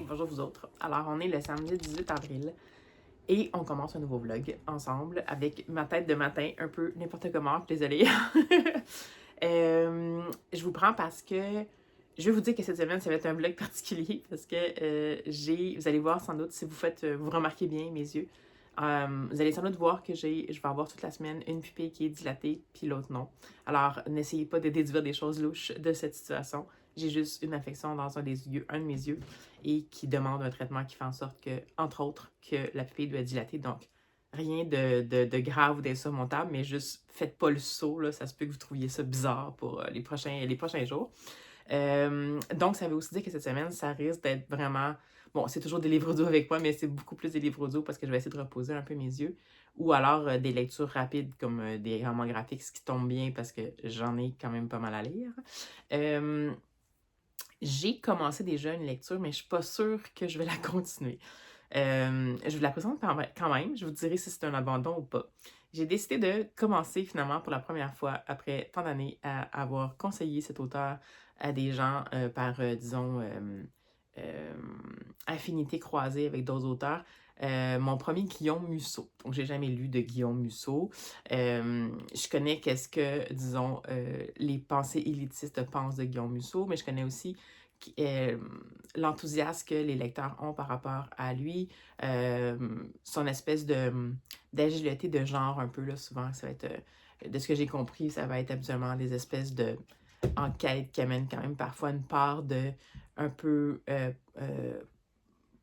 bonjour vous autres. Alors, on est le samedi 18 avril et on commence un nouveau vlog ensemble avec ma tête de matin, un peu n'importe comment, désolée. Je vous prends parce que je vais vous dire que cette semaine, ça va être un vlog particulier parce que vous allez voir sans doute, si vous remarquez bien mes yeux, vous allez sans doute voir que je vais avoir toute la semaine une pupille qui est dilatée puis l'autre non. Alors, n'essayez pas de déduire des choses louches de cette situation. J'ai juste une infection dans un de mes yeux, et qui demande un traitement qui fait en sorte que, entre autres, que la pupille doit dilater. Donc, rien de grave ou d'insurmontable, mais juste faites pas le saut, là, ça se peut que vous trouviez ça bizarre pour les prochains jours. Donc, ça veut aussi dire que cette semaine, ça risque d'être vraiment... Bon, c'est toujours des livres audio avec moi, mais c'est beaucoup plus des livres audio parce que je vais essayer de reposer un peu mes yeux. Ou alors des lectures rapides comme des romans graphiques, ce qui tombe bien parce que j'en ai quand même pas mal à lire. J'ai commencé déjà une lecture, mais je suis pas sûre que je vais la continuer. Je vous la présente quand même, je vous dirai si c'est un abandon ou pas. J'ai décidé de commencer finalement pour la première fois après tant d'années à avoir conseillé cet auteur à des gens par, disons, euh, affinité croisée avec d'autres auteurs. Mon premier, Guillaume Musso. Donc, j'ai jamais lu de Guillaume Musso. Je connais qu'est-ce que, disons, les pensées élitistes pensent de Guillaume Musso, mais je connais aussi l'enthousiasme que les lecteurs ont par rapport à lui, son espèce d'agilité de genre un peu, là, souvent, ça va être, de ce que j'ai compris, ça va être habituellement des espèces de enquêtes qui amènent quand même parfois une part de un peu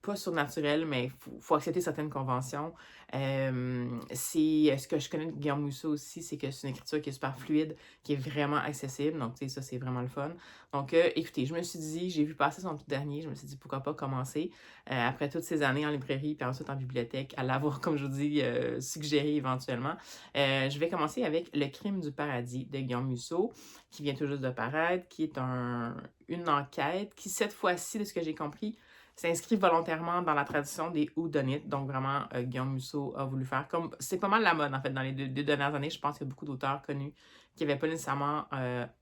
pas surnaturel, mais il faut accepter certaines conventions. Ce que je connais de Guillaume Musso aussi, c'est que c'est une écriture qui est super fluide, qui est vraiment accessible. Donc, tu sais, ça, c'est vraiment le fun. Donc, écoutez, je me suis dit, j'ai vu passer son tout dernier, je me suis dit, pourquoi pas commencer, après toutes ces années en librairie, puis ensuite en bibliothèque, à l'avoir, comme je vous dis, suggéré éventuellement. Je vais commencer avec Le Crime du paradis de Guillaume Musso, qui vient tout juste de paraître, qui est une enquête qui, cette fois-ci, de ce que j'ai compris, s'inscrit volontairement dans la tradition des whodunit. Donc, vraiment, Guillaume Musso a voulu faire comme... C'est pas mal la mode, en fait, dans les deux dernières années. Je pense qu'il y a beaucoup d'auteurs connus qui n'avaient pas nécessairement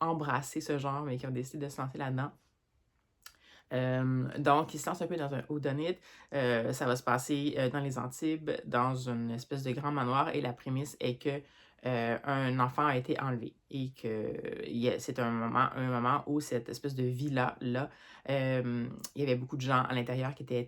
embrassé ce genre, mais qui ont décidé de se lancer là-dedans. Donc, il se lance un peu dans un whodunit. Ça va se passer dans les Antibes, dans une espèce de grand manoir, et la prémisse est que un enfant a été enlevé et que c'est un moment où cette espèce de villa-là, il y avait beaucoup de gens à l'intérieur qui étaient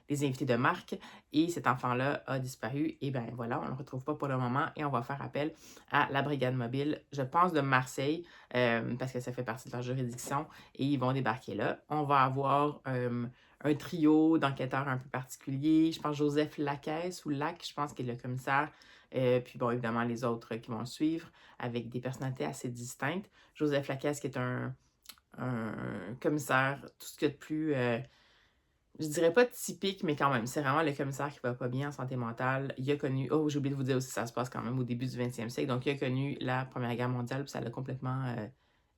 des invités de marque, et cet enfant-là a disparu. Et bien voilà, on ne le retrouve pas pour le moment et on va faire appel à la brigade mobile, je pense de Marseille, parce que ça fait partie de leur juridiction, et ils vont débarquer là. On va avoir un trio d'enquêteurs un peu particuliers. Je pense Joseph Lacaisse ou Lac, je pense qu'il est le commissaire. Puis bon, évidemment, les autres qui vont suivre avec des personnalités assez distinctes. Joseph Lacaisse qui est un commissaire, tout ce qu'il y a de plus... je dirais pas typique, mais quand même, c'est vraiment le commissaire qui va pas bien en santé mentale. Il a connu... Oh, j'ai oublié de vous dire aussi, ça se passe quand même au début du 20e siècle. Donc, il a connu la Première Guerre mondiale, puis ça l'a complètement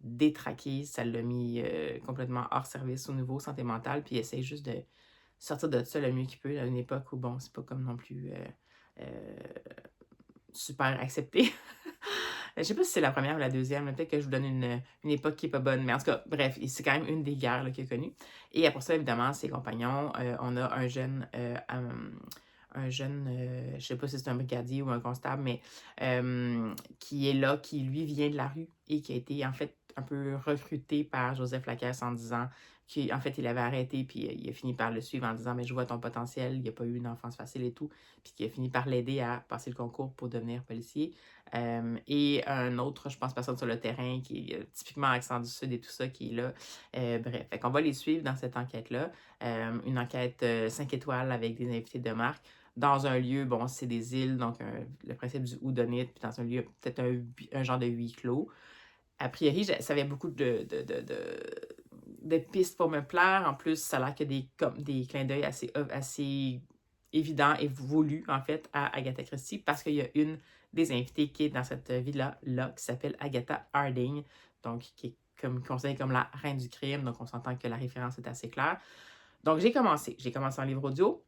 détraqué, ça l'a mis complètement hors service au niveau santé mentale, puis il essaie juste de sortir de ça le mieux qu'il peut à une époque où, bon, c'est pas comme non plus euh, super accepté. Je sais pas si c'est la première ou la deuxième, peut-être que je vous donne une époque qui est pas bonne, mais en tout cas, bref, c'est quand même une des guerres qu'il a connues. Et après ça, évidemment, ses compagnons, on a un jeune, je sais pas si c'est un brigadier ou un constable, mais qui est là, qui lui vient de la rue et qui a été en fait un peu recruté par Joseph Lacasse en disant qu'en fait il avait arrêté, puis il a fini par le suivre en disant mais je vois ton potentiel, il n'a pas eu une enfance facile et tout, puis qui a fini par l'aider à passer le concours pour devenir policier. Et un autre, je pense, personne sur le terrain qui est typiquement accent du Sud et tout ça, qui est là. Bref, fait qu'on va les suivre dans cette enquête-là. Une enquête 5 étoiles avec des invités de marque dans un lieu, bon, c'est des îles, donc le principe du whodunit, puis dans un lieu, peut-être un genre de huis clos. A priori, ça avait beaucoup de pistes pour me plaire. En plus, ça a l'air qu'il y a des clins d'œil assez évidents et voulus, en fait, à Agatha Christie, parce qu'il y a une des invitées qui est dans cette villa-là, qui s'appelle Agatha Harding, donc qui est considérée comme la reine du crime, donc on s'entend que la référence est assez claire. Donc j'ai commencé en livre audio,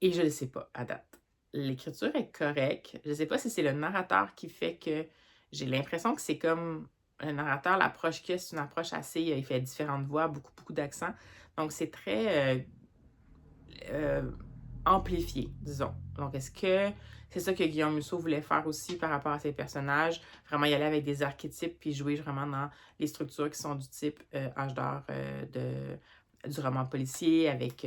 et je ne sais pas, à date. L'écriture est correcte. Je ne sais pas si c'est le narrateur qui fait que j'ai l'impression que c'est comme le narrateur, l'approche qu'il a, c'est une approche assez, il fait différentes voix, beaucoup d'accents. Donc, c'est très amplifié, disons. Donc, est-ce que c'est ça que Guillaume Musso voulait faire aussi par rapport à ses personnages? Vraiment y aller avec des archétypes, puis jouer vraiment dans les structures qui sont du type âge d'or du roman policier, avec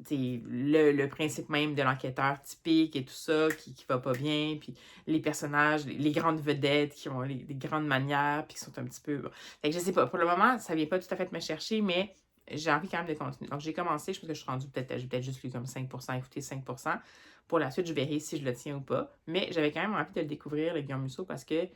le principe même de l'enquêteur typique et tout ça, qui va pas bien, puis les personnages, les grandes vedettes qui ont les grandes manières, puis qui sont un petit peu... Fait que je sais pas, pour le moment, ça vient pas tout à fait me chercher, mais j'ai envie quand même de continuer. Donc, j'ai commencé, je pense que je suis rendue j'ai peut-être juste lu comme 5%, écouté 5%. Pour la suite, je verrai si je le tiens ou pas. Mais j'avais quand même envie de le découvrir, le Guillaume Musso, parce que,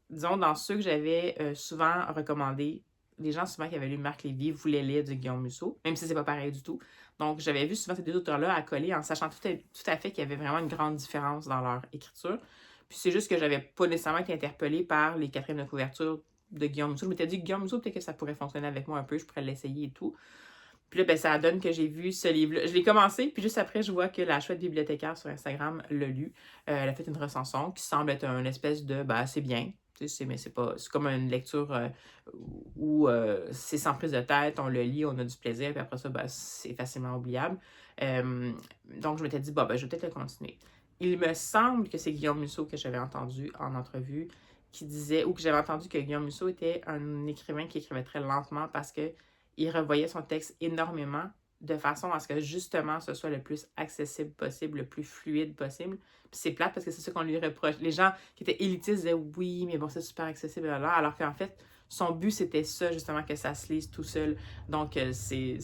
disons, dans ceux que j'avais souvent recommandés, les gens souvent qui avaient lu Marc Lévy voulaient lire du Guillaume Musso, même si c'est pas pareil du tout. Donc, j'avais vu souvent ces deux auteurs-là accolés en sachant tout à fait qu'il y avait vraiment une grande différence dans leur écriture. Puis c'est juste que j'avais pas nécessairement été interpellée par les quatrièmes de couverture de Guillaume Musso. Je m'étais dit, Guillaume Musso, peut-être que ça pourrait fonctionner avec moi un peu, je pourrais l'essayer et tout. Puis là, ben, ça donne que j'ai vu ce livre-là. Je l'ai commencé, puis juste après, je vois que la chouette bibliothécaire sur Instagram l'a lu. Elle a fait une recension qui semble être une espèce de, ben, c'est bien. Mais c'est pas. C'est comme une lecture où c'est sans prise de tête, on le lit, on a du plaisir, puis après ça, ben, c'est facilement oubliable. Donc, je m'étais dit, bon, ben, je vais peut-être le continuer. Il me semble que c'est Guillaume Musso que j'avais entendu en entrevue qui disait, ou que j'avais entendu que Guillaume Musso était un écrivain qui écrivait très lentement parce que il revoyait son texte énormément de façon à ce que justement ce soit le plus accessible possible, le plus fluide possible. Puis c'est plate parce que c'est ça qu'on lui reproche. Les gens qui étaient élitistes disaient oui, mais bon, c'est super accessible là, alors qu'en fait, son but c'était ça, justement, que ça se lise tout seul. Donc, c'est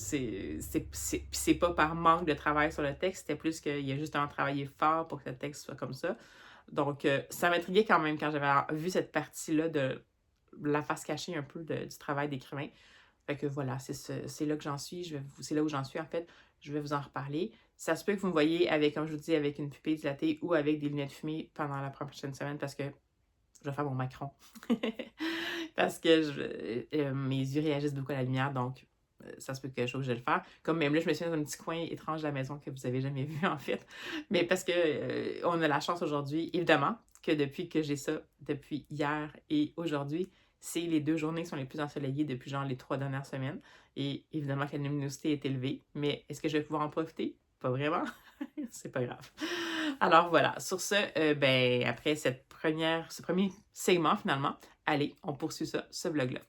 pas par manque de travail sur le texte, c'était plus qu'il a justement travaillé fort pour que le texte soit comme ça. Donc, ça m'intriguait quand même quand j'avais vu cette partie-là de la face cachée un peu du travail d'écrivain. Fait que voilà, c'est là que j'en suis. C'est là où j'en suis, en fait. Je vais vous en reparler. Ça se peut que vous me voyez avec, comme je vous dis, avec une pupille dilatée ou avec des lunettes fumées pendant la prochaine semaine parce que je vais faire mon Macron. Parce que mes yeux réagissent beaucoup à la lumière, donc ça se peut que je vais le faire. Comme même là, je me suis dans un petit coin étrange de la maison que vous avez jamais vu, en fait. Mais parce que on a la chance aujourd'hui, évidemment, que depuis que j'ai ça, depuis hier et aujourd'hui, c'est les 2 journées qui sont les plus ensoleillées depuis genre les 3 dernières semaines. Et évidemment que la luminosité est élevée. Mais est-ce que je vais pouvoir en profiter? Pas vraiment. C'est pas grave. Alors voilà, sur ce, ben, après ce premier segment finalement, allez, on poursuit ça, ce vlog-là.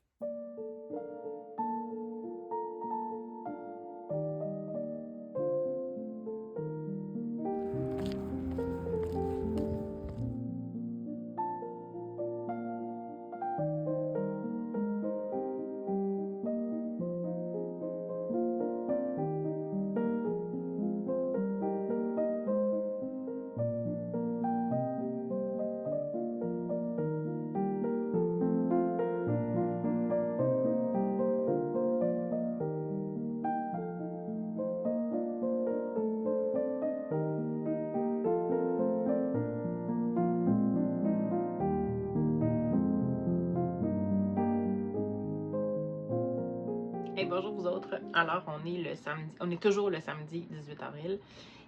Hey, bonjour vous autres. Alors, on est toujours le samedi 18 avril.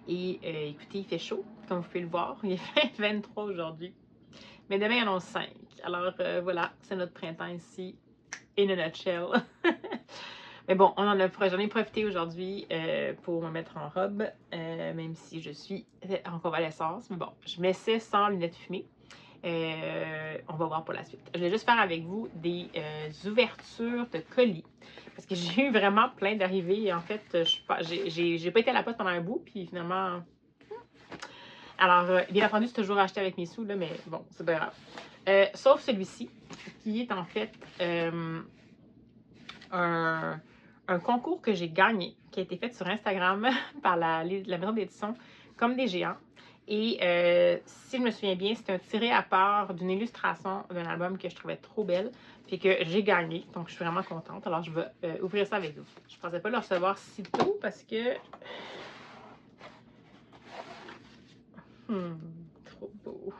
Et écoutez, il fait chaud, comme vous pouvez le voir. Il fait 23 aujourd'hui. Mais demain, il y en a 5. Alors voilà, c'est notre printemps ici, in a nutshell. Mais bon, j'en ai profité aujourd'hui pour me mettre en robe, même si je suis en convalescence. Mais bon, je m'essaie sans lunettes fumées. On va voir pour la suite. Je vais juste faire avec vous des ouvertures de colis. Parce que j'ai eu vraiment plein d'arrivées. En fait, j'ai pas été à la poste pendant un bout. Puis finalement... Alors, bien entendu, c'est toujours acheté avec mes sous, là, mais bon, c'est pas grave. Sauf celui-ci, qui est en fait un concours que j'ai gagné, qui a été fait sur Instagram par la maison d'édition Comme des géants. Et si je me souviens bien, c'est un tiré à part d'une illustration d'un album que je trouvais trop belle, puis que j'ai gagné. Donc, je suis vraiment contente. Alors, je vais ouvrir ça avec vous. Je ne pensais pas le recevoir si tôt parce que... trop beau.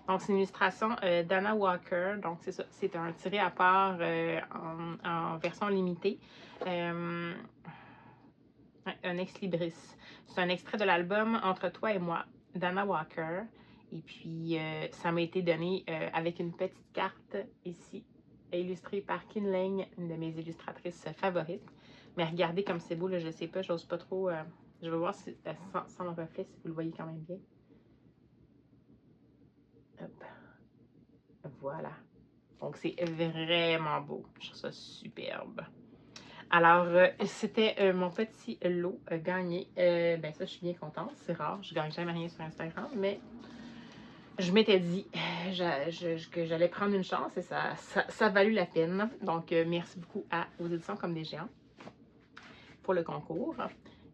Donc, c'est une illustration d'Anna Walker. Donc, c'est ça. C'est un tiré à part en version limitée. Un ex libris. C'est un extrait de l'album Entre toi et moi d'Anna Walker. Et puis, ça m'a été donné avec une petite carte ici, illustrée par Kin Leng, une de mes illustratrices favorites. Mais regardez comme c'est beau, là, je sais pas, j'ose pas trop. Je vais voir si, sans le reflet, si vous le voyez quand même bien. Hop. Voilà. Donc, c'est vraiment beau. Je trouve ça superbe. Alors, c'était mon petit lot gagné. Ben ça, je suis bien contente. C'est rare, je gagne jamais rien sur Instagram, mais je m'étais dit que j'allais prendre une chance et ça a valu la peine. Donc, merci beaucoup aux éditions Comme des Géants pour le concours.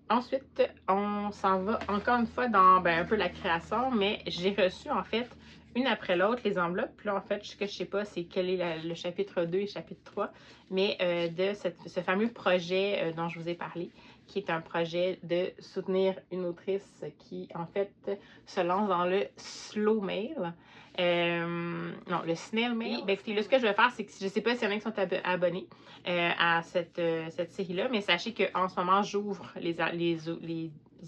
Ensuite, on s'en va encore une fois dans un peu la création, mais j'ai reçu en fait une après l'autre les enveloppes. Puis là, en fait, ce que je sais pas, c'est quel est le chapitre 2 et le chapitre 3, mais de ce fameux projet dont je vous ai parlé, qui est un projet de soutenir une autrice qui, en fait, se lance dans le slow mail. Non, le snail mail. Ben, écoutez, là, ce que je vais faire, c'est que je ne sais pas s'il y en a qui sont abonnés à cette série-là, mais sachez qu'en ce moment, j'ouvre les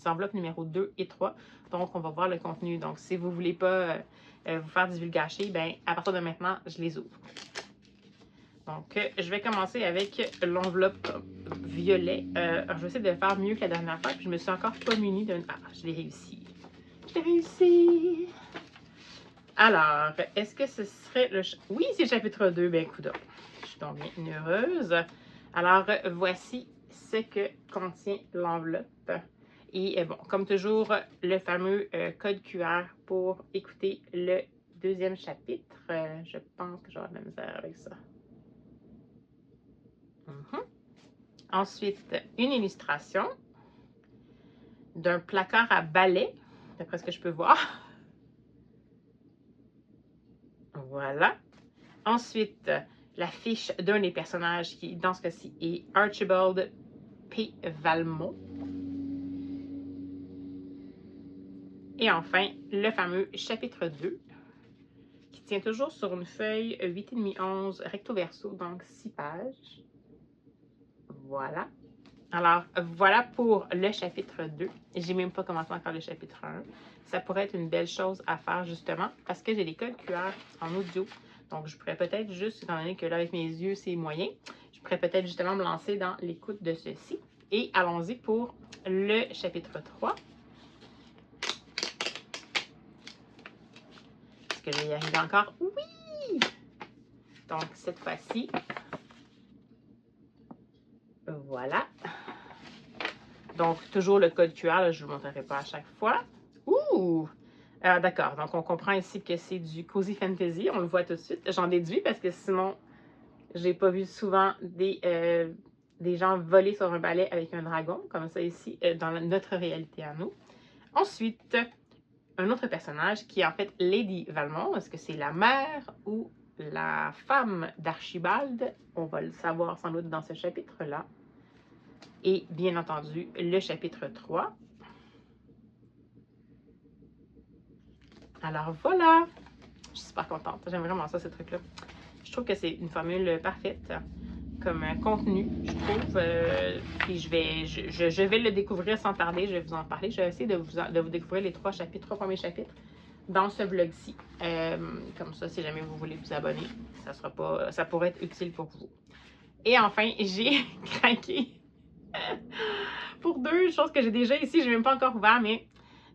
enveloppes numéro 2 et 3. Donc, on va voir le contenu. Donc, si vous ne voulez pas vous faire divulgacher, ben, à partir de maintenant, je les ouvre. Donc, je vais commencer avec l'enveloppe violet. Je vais essayer de faire mieux que la dernière fois. Puis, je me suis encore pas munie d'un... Ah, je l'ai réussi. Je l'ai réussi! Alors, est-ce que ce serait le... Oui, c'est le chapitre 2. Ben, écoute, je suis donc bien heureuse. Alors, voici ce que contient l'enveloppe. Et bon, comme toujours, le fameux code QR pour écouter le deuxième chapitre. Je pense que j'aurai de la misère avec ça. Ensuite, une illustration d'un placard à balai, d'après ce que je peux voir. Voilà. Ensuite, la fiche d'un des personnages qui, dans ce cas-ci, est Archibald P. Valmont. Et enfin, le fameux chapitre 2, qui tient toujours sur une feuille 8,5-11 recto verso, donc 6 pages. Voilà. Alors, voilà pour le chapitre 2. J'ai même pas commencé encore le chapitre 1. Ça pourrait être une belle chose à faire, justement, parce que j'ai les codes QR en audio. Donc, je pourrais peut-être juste, étant donné que là, avec mes yeux, c'est moyen, je pourrais peut-être justement me lancer dans l'écoute de ceci. Et allons-y pour le chapitre 3. Est-ce que je vais y arriver encore? Oui! Donc, cette fois-ci, voilà. Donc, toujours le code QR, là, je ne vous le montrerai pas à chaque fois. Ouh! D'accord, donc on comprend ici que c'est du Cozy Fantasy, on le voit tout de suite. J'en déduis parce que sinon, j'ai pas vu souvent des gens voler sur un balai avec un dragon, comme ça ici, dans notre réalité à nous. Ensuite, un autre personnage qui est en fait Lady Valmont. Est-ce que c'est la mère ou la femme d'Archibald? On va le savoir sans doute dans ce chapitre-là. Et bien entendu, le chapitre 3. Alors voilà! Je suis super contente. J'aime vraiment ça, ce truc-là. Je trouve que c'est une formule parfaite comme contenu, je trouve. Puis je vais le découvrir sans tarder. Je vais vous en parler. Je vais essayer de vous découvrir les trois premiers chapitres dans ce vlog-ci. Comme ça, si jamais vous voulez vous abonner, ça pourrait être utile pour vous. Et enfin, j'ai craqué pour deux choses que j'ai déjà ici. Je n'ai même pas encore ouvert, mais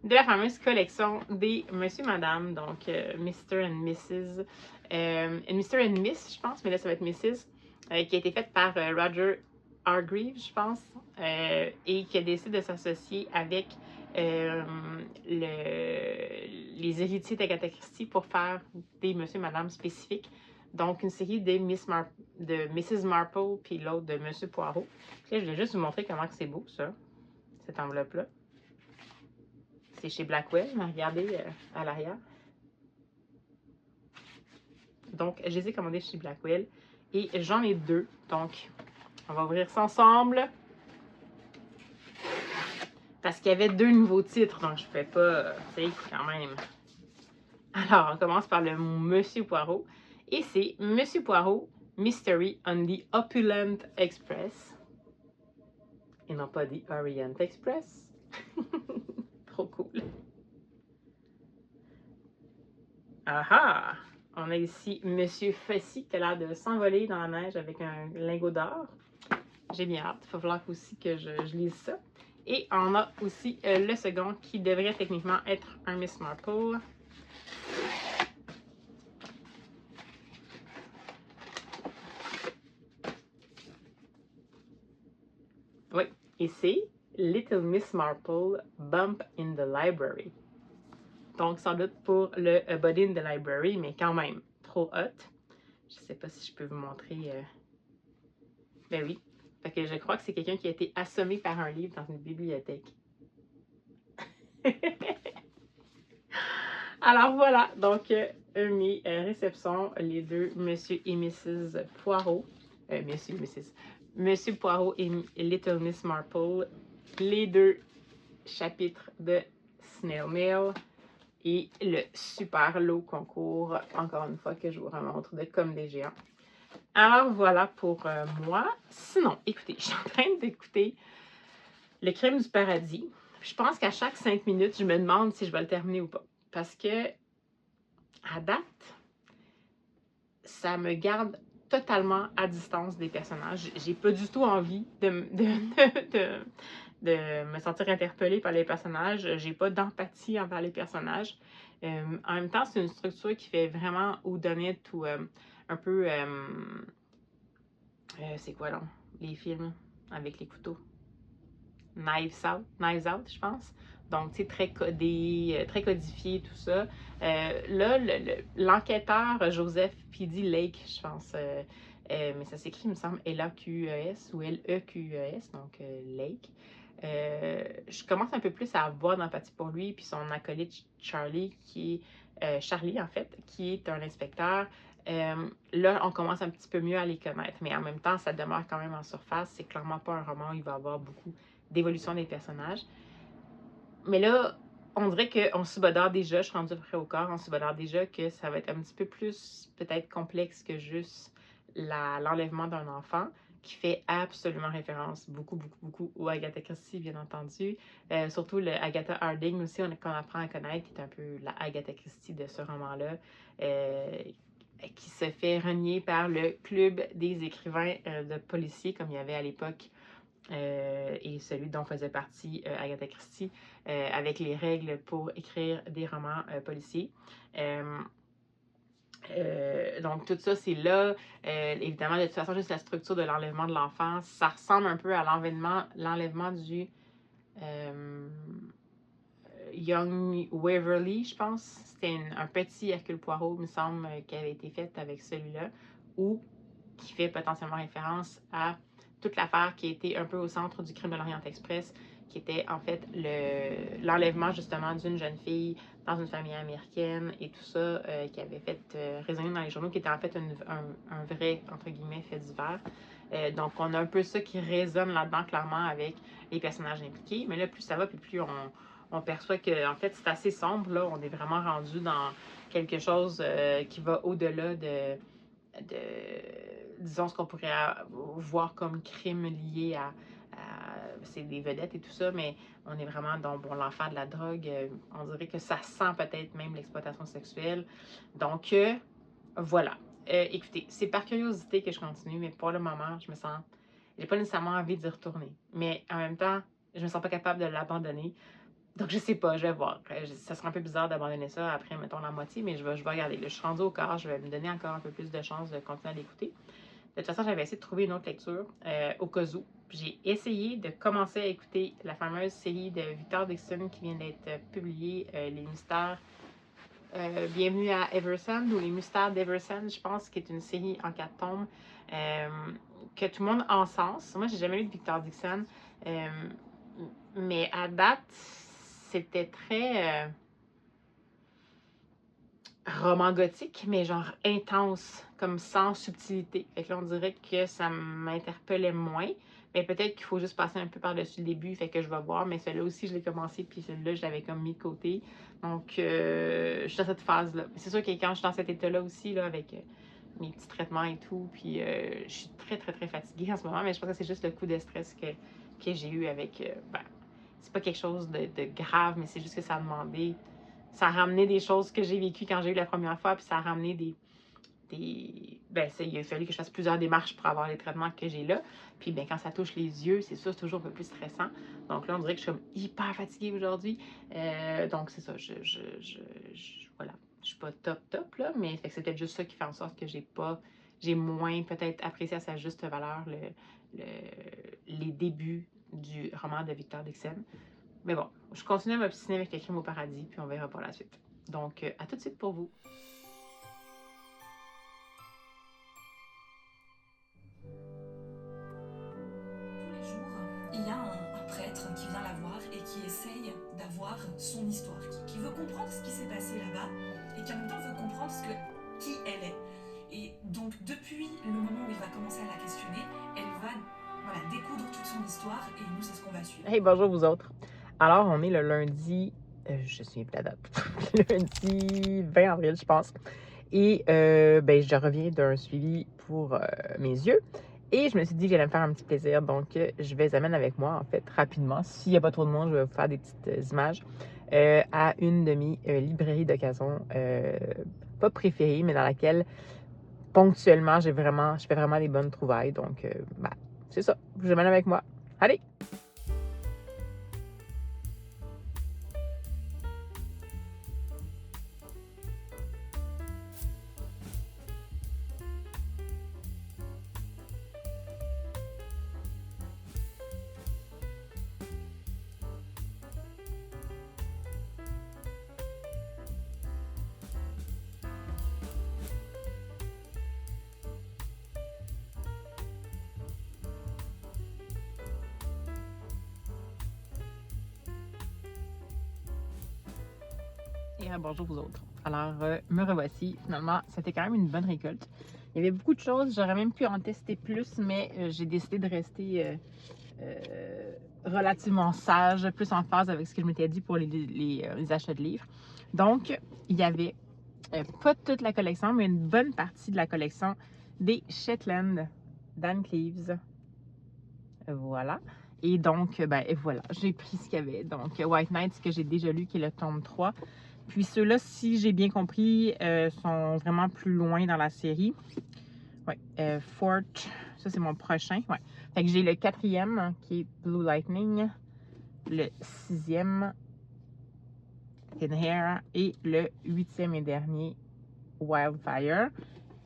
de la fameuse collection des Monsieur Madame, donc Mr. and Mrs. Mr. and Miss, je pense, mais là ça va être Mrs. Qui a été faite par Roger Hargreaves, je pense, et qui a décidé de s'associer avec les héritiers d'Agatha Christie pour faire des Monsieur Madame spécifiques. Donc, une série de Mrs. Marple, puis l'autre de Monsieur Poirot. Puis là, je vais juste vous montrer comment c'est beau, ça, cette enveloppe-là. C'est chez Blackwell, mais regardez à l'arrière. Donc, je les ai commandés chez Blackwell. Et j'en ai deux. Donc, on va ouvrir ça ensemble. Parce qu'il y avait deux nouveaux titres. Donc, je ne pouvais pas, tu sais, quand même. Alors, on commence par le Monsieur Poirot. Et c'est Monsieur Poirot, Mystery on the Opulent Express. Et non pas The Orient Express. Trop cool. Ah ah! On a ici Monsieur Fessy qui a l'air de s'envoler dans la neige avec un lingot d'or. J'ai bien hâte. Il va falloir aussi que je lise ça. Et on a aussi le second qui devrait techniquement être un Miss Marple. Oui, et c'est Little Miss Marple Bump in the Library. Donc, sans doute pour le Body in the Library, mais quand même, trop hot. Je sais pas si je peux vous montrer. Ben oui. Fait que je crois que c'est quelqu'un qui a été assommé par un livre dans une bibliothèque. Alors voilà, donc mes réceptions, les deux, Monsieur et Mrs. Poirot, Monsieur et Mrs. Monsieur Poirot et Little Miss Marple, les deux chapitres de Snail Mail et le super lot concours, encore une fois, que je vous remontre de Comme des géants. Alors voilà pour moi. Sinon, écoutez, je suis en train d'écouter Le Crime du Paradis. Je pense qu'à chaque 5 minutes, je me demande si je vais le terminer ou pas. Parce que, à date, ça me garde totalement à distance des personnages. J'ai pas du tout envie de me sentir interpellée par les personnages. J'ai pas d'empathie envers les personnages. En même temps, c'est une structure qui fait vraiment whodunit ou un peu... c'est quoi, là? Les films avec les couteaux. Knives Out, je pense. Donc, tu sais, très codé, très codifié, tout ça. Là, l'enquêteur Joseph P.D. Lake, je pense, mais ça s'écrit, il me semble, L-A-Q-E-S ou L-E-Q-E-S, donc Lake. Je commence un peu plus à avoir d'empathie pour lui, puis son acolyte Charlie, Charlie, en fait, qui est un inspecteur. Là, on commence un petit peu mieux à les connaître, mais en même temps, ça demeure quand même en surface. C'est clairement pas un roman où il va y avoir beaucoup d'évolution des personnages. Mais là, on dirait qu'on subodore déjà, je suis rendue près au corps, on subodore déjà que ça va être un petit peu plus peut-être complexe que juste l'enlèvement d'un enfant, qui fait absolument référence beaucoup au Agatha Christie, bien entendu. Surtout le Agatha Harding aussi, qu'on apprend à connaître, qui est un peu la Agatha Christie de ce roman-là, qui se fait renier par le club des écrivains de policiers, comme il y avait à l'époque, et celui dont faisait partie Agatha Christie, avec les règles pour écrire des romans policiers. Donc, tout ça, c'est là. Évidemment, de toute façon, juste la structure de l'enlèvement de l'enfant, ça ressemble un peu à l'enlèvement du Young Waverly, je pense. C'était un petit Hercule Poirot, il me semble, qui avait été fait avec celui-là, ou qui fait potentiellement référence à toute l'affaire qui était un peu au centre du crime de l'Orient Express, qui était en fait l'enlèvement justement d'une jeune fille dans une famille américaine et tout ça, qui avait fait résonner dans les journaux, qui était en fait un vrai, entre guillemets, fait divers. Donc, on a un peu ça qui résonne là-dedans, clairement, avec les personnages impliqués. Mais là, plus ça va, puis plus on perçoit que, en fait, c'est assez sombre. Là, on est vraiment rendu dans quelque chose qui va au-delà de disons, ce qu'on pourrait voir comme crime lié à c'est des vedettes et tout ça, mais on est vraiment dans l'enfer de la drogue. On dirait que ça sent peut-être même l'exploitation sexuelle. Donc, voilà. Écoutez, c'est par curiosité que je continue, mais pour le moment, j'ai pas nécessairement envie d'y retourner. Mais en même temps, je me sens pas capable de l'abandonner. Donc, je sais pas, je vais voir. Ça serait un peu bizarre d'abandonner ça après, mettons, la moitié, mais je vais regarder. Là, je suis rendue au quart, je vais me donner encore un peu plus de chance de continuer à l'écouter. De toute façon, j'avais essayé de trouver une autre lecture au cas où. J'ai essayé de commencer à écouter la fameuse série de Victor Dixon qui vient d'être publiée, Les Mystères. Bienvenue à Eversand, ou Les Mystères d'Eversand, je pense, qui est une série en 4 tomes que tout le monde encense. Moi, j'ai jamais lu de Victor Dixon, mais à date, c'était très roman gothique, mais genre intense, comme sans subtilité. Fait que là, on dirait que ça m'interpellait moins. Mais peut-être qu'il faut juste passer un peu par-dessus le début, fait que je vais voir. Mais celui-là aussi, je l'ai commencé, puis celui-là, je l'avais comme mis de côté. Donc, je suis dans cette phase-là. C'est sûr que quand je suis dans cet état-là aussi, là, avec mes petits traitements et tout, puis je suis très fatiguée en ce moment, mais je pense que c'est juste le coup de stress que j'ai eu avec... c'est pas quelque chose de grave, mais c'est juste que ça a demandé ça a ramené des choses que j'ai vécues quand j'ai eu la première fois, puis ça a ramené ben, il a fallu que je fasse plusieurs démarches pour avoir les traitements que j'ai là. Puis ben, quand ça touche les yeux, c'est ça, c'est toujours un peu plus stressant. Donc là, on dirait que je suis comme hyper fatiguée aujourd'hui. Donc c'est ça, voilà. Je suis pas top, là, mais c'est peut-être juste ça qui fait en sorte que j'ai moins peut-être apprécié à sa juste valeur les débuts du roman de Victor Dixon. Mais bon, je continue à m'obstiner avec les crimes au paradis, puis on verra par la suite. Donc, à tout de suite pour vous. Tous les jours, il y a un prêtre qui vient la voir et qui essaye d'avoir son histoire, qui veut comprendre ce qui s'est passé là-bas et qui en même temps veut comprendre qui elle est. Et donc, depuis le moment où il va commencer à la questionner, elle va découdre toute son histoire et nous, c'est ce qu'on va suivre. Hey, bonjour vous autres. Alors, on est le lundi, je me souviens plus la date, lundi 20 avril, je pense. Et ben, je reviens d'un suivi pour mes yeux. Et je me suis dit que j'allais me faire un petit plaisir. Donc, je vais les amener avec moi, en fait, rapidement. S'il n'y a pas trop de monde, je vais vous faire des petites images à une de mes librairies d'occasion, pas préférée, mais dans laquelle, ponctuellement, je fais vraiment des bonnes trouvailles. Donc, ben, c'est ça. Je les amène avec moi. Allez! Et bonjour vous autres. Alors, me revoici. Finalement, c'était quand même une bonne récolte. Il y avait beaucoup de choses. J'aurais même pu en tester plus, mais j'ai décidé de rester relativement sage, plus en phase avec ce que je m'étais dit pour les achats de livres. Donc, il y avait pas toute la collection, mais une bonne partie de la collection des Shetland d'Anne Cleeves. Voilà. Et donc, ben voilà, j'ai pris ce qu'il y avait. Donc, White Knight, que j'ai déjà lu, qui est le tome 3. Puis ceux-là, si j'ai bien compris, sont vraiment plus loin dans la série. Ouais, Fort, ça c'est mon prochain. Ouais. Fait que j'ai le 4e, qui est Blue Lightning, le 6e, Hidden Hair, et le 8e et dernier, Wildfire.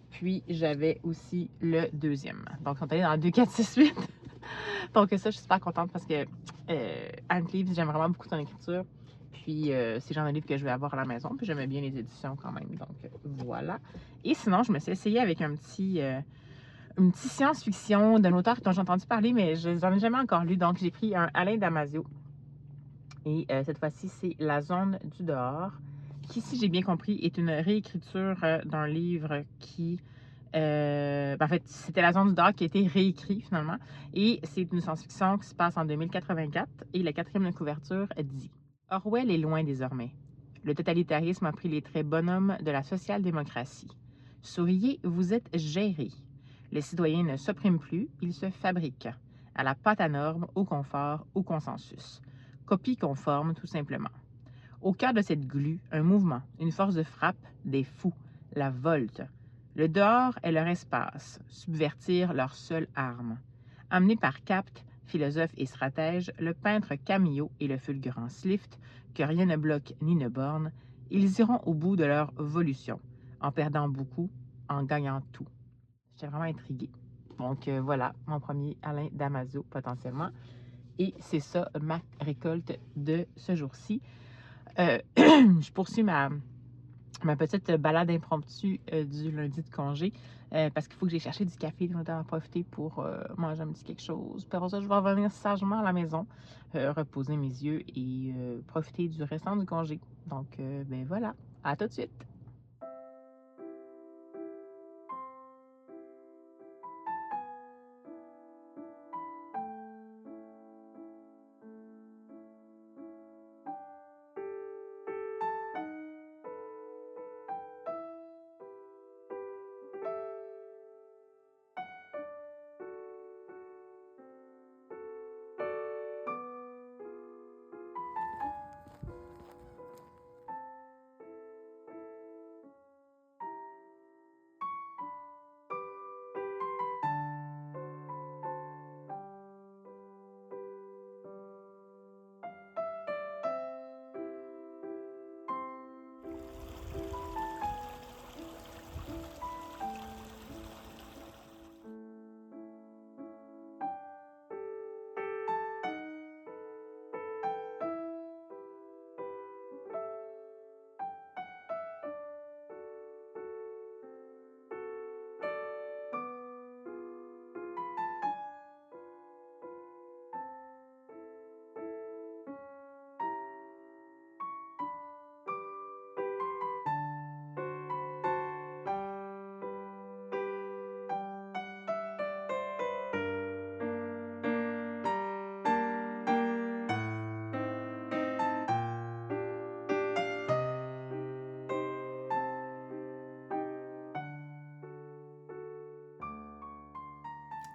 Puis j'avais aussi le 2e. Donc, on est allés dans le 2, 4, 6, 8. Donc ça, je suis super contente parce que Anne Cleeves, j'aime vraiment beaucoup son écriture. Puis c'est le genre de livre que je vais avoir à la maison. Puis j'aimais bien les éditions quand même. Donc voilà. Et sinon, je me suis essayée avec une petite science-fiction d'un auteur dont j'ai entendu parler, mais je n'en ai jamais encore lu. Donc j'ai pris un Alain Damasio. Et cette fois-ci, c'est La zone du dehors, qui, si j'ai bien compris, est une réécriture d'un livre qui en fait, c'était La zone du dehors qui a été réécrit finalement. Et c'est une science-fiction qui se passe en 2084. Et la 4e de couverture dit: Orwell est loin désormais. Le totalitarisme a pris les traits bonhommes de la social-démocratie. Souriez, vous êtes gérés. Les citoyens ne s'oppriment plus, ils se fabriquent. À la pâte à normes, au confort, au consensus. Copie conforme, tout simplement. Au cœur de cette glu, un mouvement, une force de frappe, des fous, la volte. Le dehors est leur espace, subvertir leur seule arme. Amenés par Capt, philosophe et stratège, le peintre Camillo et le fulgurant Slift, que rien ne bloque ni ne borne, ils iront au bout de leur volution, en perdant beaucoup, en gagnant tout. J'étais vraiment intriguée. Donc voilà, mon premier Alain Damasio potentiellement. Et c'est ça ma récolte de ce jour-ci. Je poursuis ma petite balade impromptue du lundi de congé parce qu'il faut que j'aille chercher du café, donc en profiter pour manger un petit quelque chose. Puis après ça, je vais revenir sagement à la maison, reposer mes yeux et profiter du restant du congé. Donc, ben voilà, à tout de suite!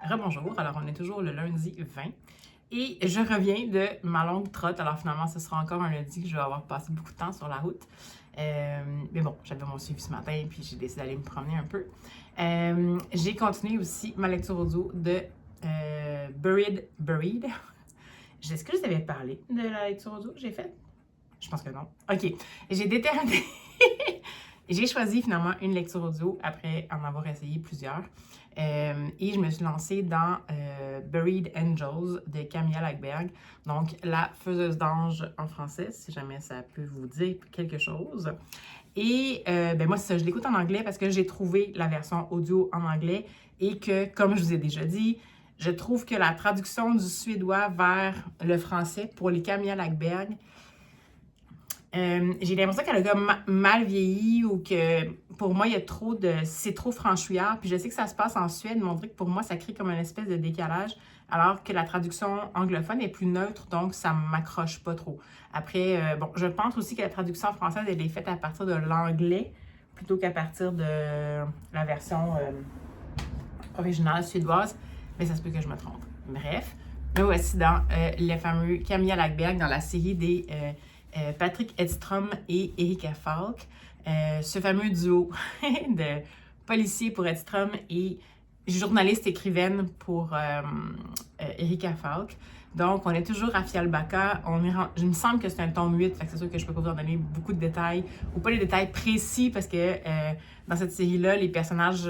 Rebonjour, alors on est toujours le lundi 20 et je reviens de ma longue trotte. Alors finalement, ce sera encore un lundi que je vais avoir passé beaucoup de temps sur la route. Mais bon, j'avais mon suivi ce matin puis j'ai décidé d'aller me promener un peu. J'ai continué aussi ma lecture audio de Buried. Est-ce que je vous avais parlé de la lecture audio que j'ai faite? Je pense que non. OK. J'ai déterminé... J'ai choisi finalement une lecture audio après en avoir essayé plusieurs. Et je me suis lancée dans Buried Angels de Camilla Lackberg, donc La faiseuse d'anges en français, si jamais ça peut vous dire quelque chose. Et moi, c'est ça, je l'écoute en anglais parce que j'ai trouvé la version audio en anglais et que, comme je vous ai déjà dit, je trouve que la traduction du suédois vers le français pour les Camilla Lackberg, j'ai l'impression qu'elle a comme mal vieilli ou que pour moi, il y a trop de... c'est trop franchouillard. Puis je sais que ça se passe en Suède, mais on dirait que pour moi, ça crée comme une espèce de décalage, alors que la traduction anglophone est plus neutre, donc ça ne m'accroche pas trop. Après, je pense aussi que la traduction française, elle est faite à partir de l'anglais plutôt qu'à partir de la version originale suédoise, mais ça se peut que je me trompe. Bref, nous voici dans le fameux Camilla Lackberg, dans la série des... Patrick Edstrom et Erika Falk. Ce fameux duo de policier pour Edstrom et journaliste écrivaine pour Erika Falk. Donc, on est toujours à Fjällbacka. Je me semble que c'est un tome 8, fait que c'est sûr que je peux pas vous en donner beaucoup de détails, ou pas les détails précis, parce que dans cette série-là, les personnages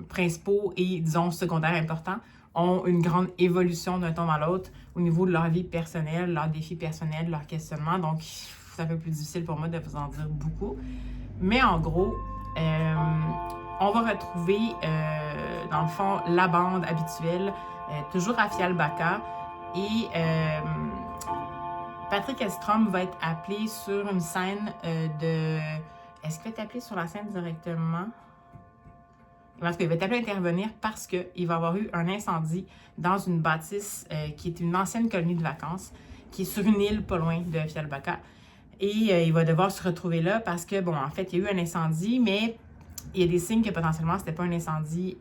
principaux et, disons, secondaires importants ont une grande évolution d'un tome à l'autre au niveau de leur vie personnelle, leurs défis personnels, leurs questionnements. Donc, c'est un peu plus difficile pour moi de vous en dire beaucoup. Mais en gros, on va retrouver, dans le fond, la bande habituelle, toujours à Fjällbacka. Et Patrick Edstrom va être appelé sur une scène de... Est-ce qu'il va être appelé sur la scène directement? Parce qu'il va être appelé à intervenir parce qu'il va y avoir eu un incendie dans une bâtisse qui est une ancienne colonie de vacances, qui est sur une île pas loin de Fjällbacka. Et il va devoir se retrouver là parce que, en fait, il y a eu un incendie, mais il y a des signes que potentiellement, c'était pas un incendie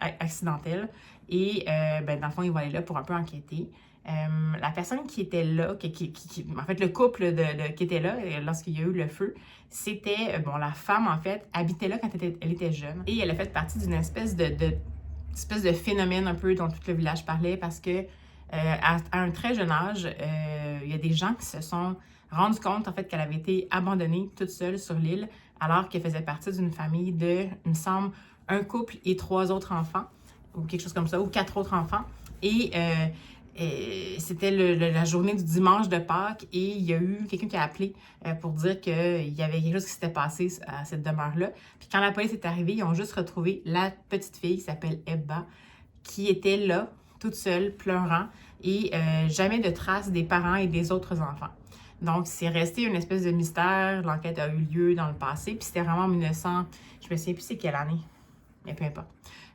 accidentel. Et, dans le fond, il va aller là pour un peu enquêter. La personne qui était là, en fait, le couple qui était là lorsqu'il y a eu le feu, c'était, la femme, en fait, habitait là quand elle était jeune. Et elle a fait partie d'une espèce de phénomène un peu dont tout le village parlait parce que, à un très jeune âge, il y a des gens qui se sont rendus compte, en fait, qu'elle avait été abandonnée toute seule sur l'île alors qu'elle faisait partie d'une famille de, il me semble, un couple et 3 autres enfants, ou quelque chose comme ça, ou 4 autres enfants. Et c'était la journée du dimanche de Pâques et il y a eu quelqu'un qui a appelé pour dire qu'il y avait quelque chose qui s'était passé à cette demeure-là. Puis quand la police est arrivée, ils ont juste retrouvé la petite fille qui s'appelle Ebba, qui était là, toute seule, pleurant, et jamais de traces des parents et des autres enfants. Donc, c'est resté une espèce de mystère. L'enquête a eu lieu dans le passé, puis c'était vraiment en 1900... Je me souviens plus c'est quelle année, mais peu importe.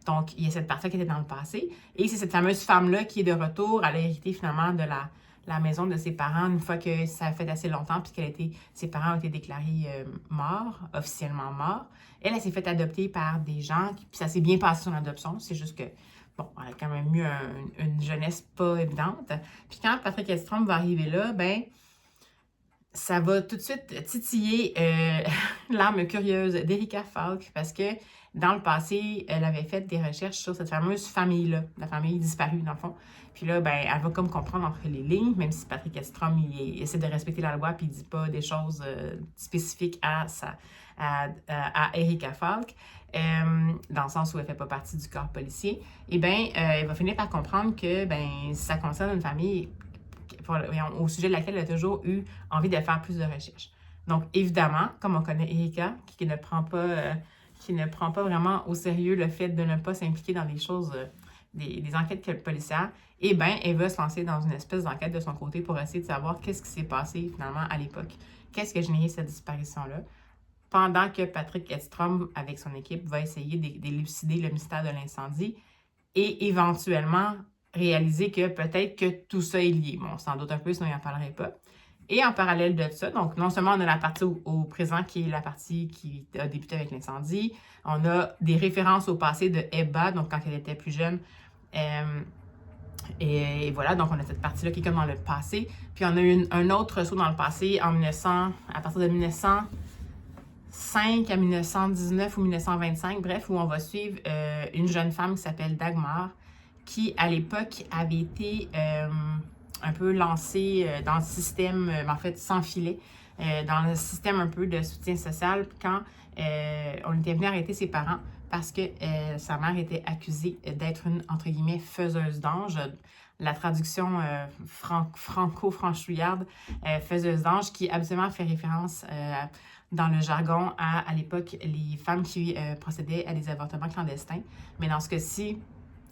Donc, il y a cette partie qui était dans le passé. Et c'est cette fameuse femme-là qui est de retour. Elle a hérité finalement de la maison de ses parents une fois que ça a fait assez longtemps puisque ses parents ont été déclarés morts, officiellement morts. Elle s'est fait adopter par des gens, puis ça s'est bien passé son adoption. C'est juste que, elle a quand même eu une jeunesse pas évidente. Puis quand Patrick Edstrom va arriver là, ça va tout de suite titiller l'âme curieuse d'Erika Falk parce que dans le passé, elle avait fait des recherches sur cette fameuse famille-là, la famille disparue, dans le fond. Puis là, elle va comme comprendre entre les lignes, même si Patrick Edstrom, il essaie de respecter la loi puis il dit pas des choses spécifiques à Erika Falk, dans le sens où elle fait pas partie du corps policier. Et elle va finir par comprendre que ça concerne une famille au sujet de laquelle elle a toujours eu envie de faire plus de recherches. Donc, évidemment, comme on connaît Erika, qui ne prend pas vraiment au sérieux le fait de ne pas s'impliquer dans des choses, des enquêtes policières, elle va se lancer dans une espèce d'enquête de son côté pour essayer de savoir qu'est-ce qui s'est passé finalement à l'époque. Qu'est-ce qui a généré cette disparition-là? Pendant que Patrick Edstrom, avec son équipe, va essayer d'élucider le mystère de l'incendie et éventuellement réaliser que peut-être que tout ça est lié. Bon, sans doute un peu, sinon il n'en parlerait pas. Et en parallèle de ça, donc non seulement on a la partie au présent qui est la partie qui a débuté avec l'incendie, on a des références au passé de Ebba, donc quand elle était plus jeune, Et voilà, donc on a cette partie-là qui est comme dans le passé. Puis on a eu un autre saut dans le passé à partir de 1905 à 1919 ou 1925, bref, où on va suivre une jeune femme qui s'appelle Dagmar, qui à l'époque avait été un peu lancée dans le système, en fait sans filet, dans le système un peu de soutien social quand on était venu arrêter ses parents parce que sa mère était accusée d'être une, entre guillemets, faiseuse d'ange. La traduction franco-franchouillarde, faiseuse d'ange, qui absolument fait référence dans le jargon à l'époque, les femmes qui procédaient à des avortements clandestins. Mais dans ce cas-ci,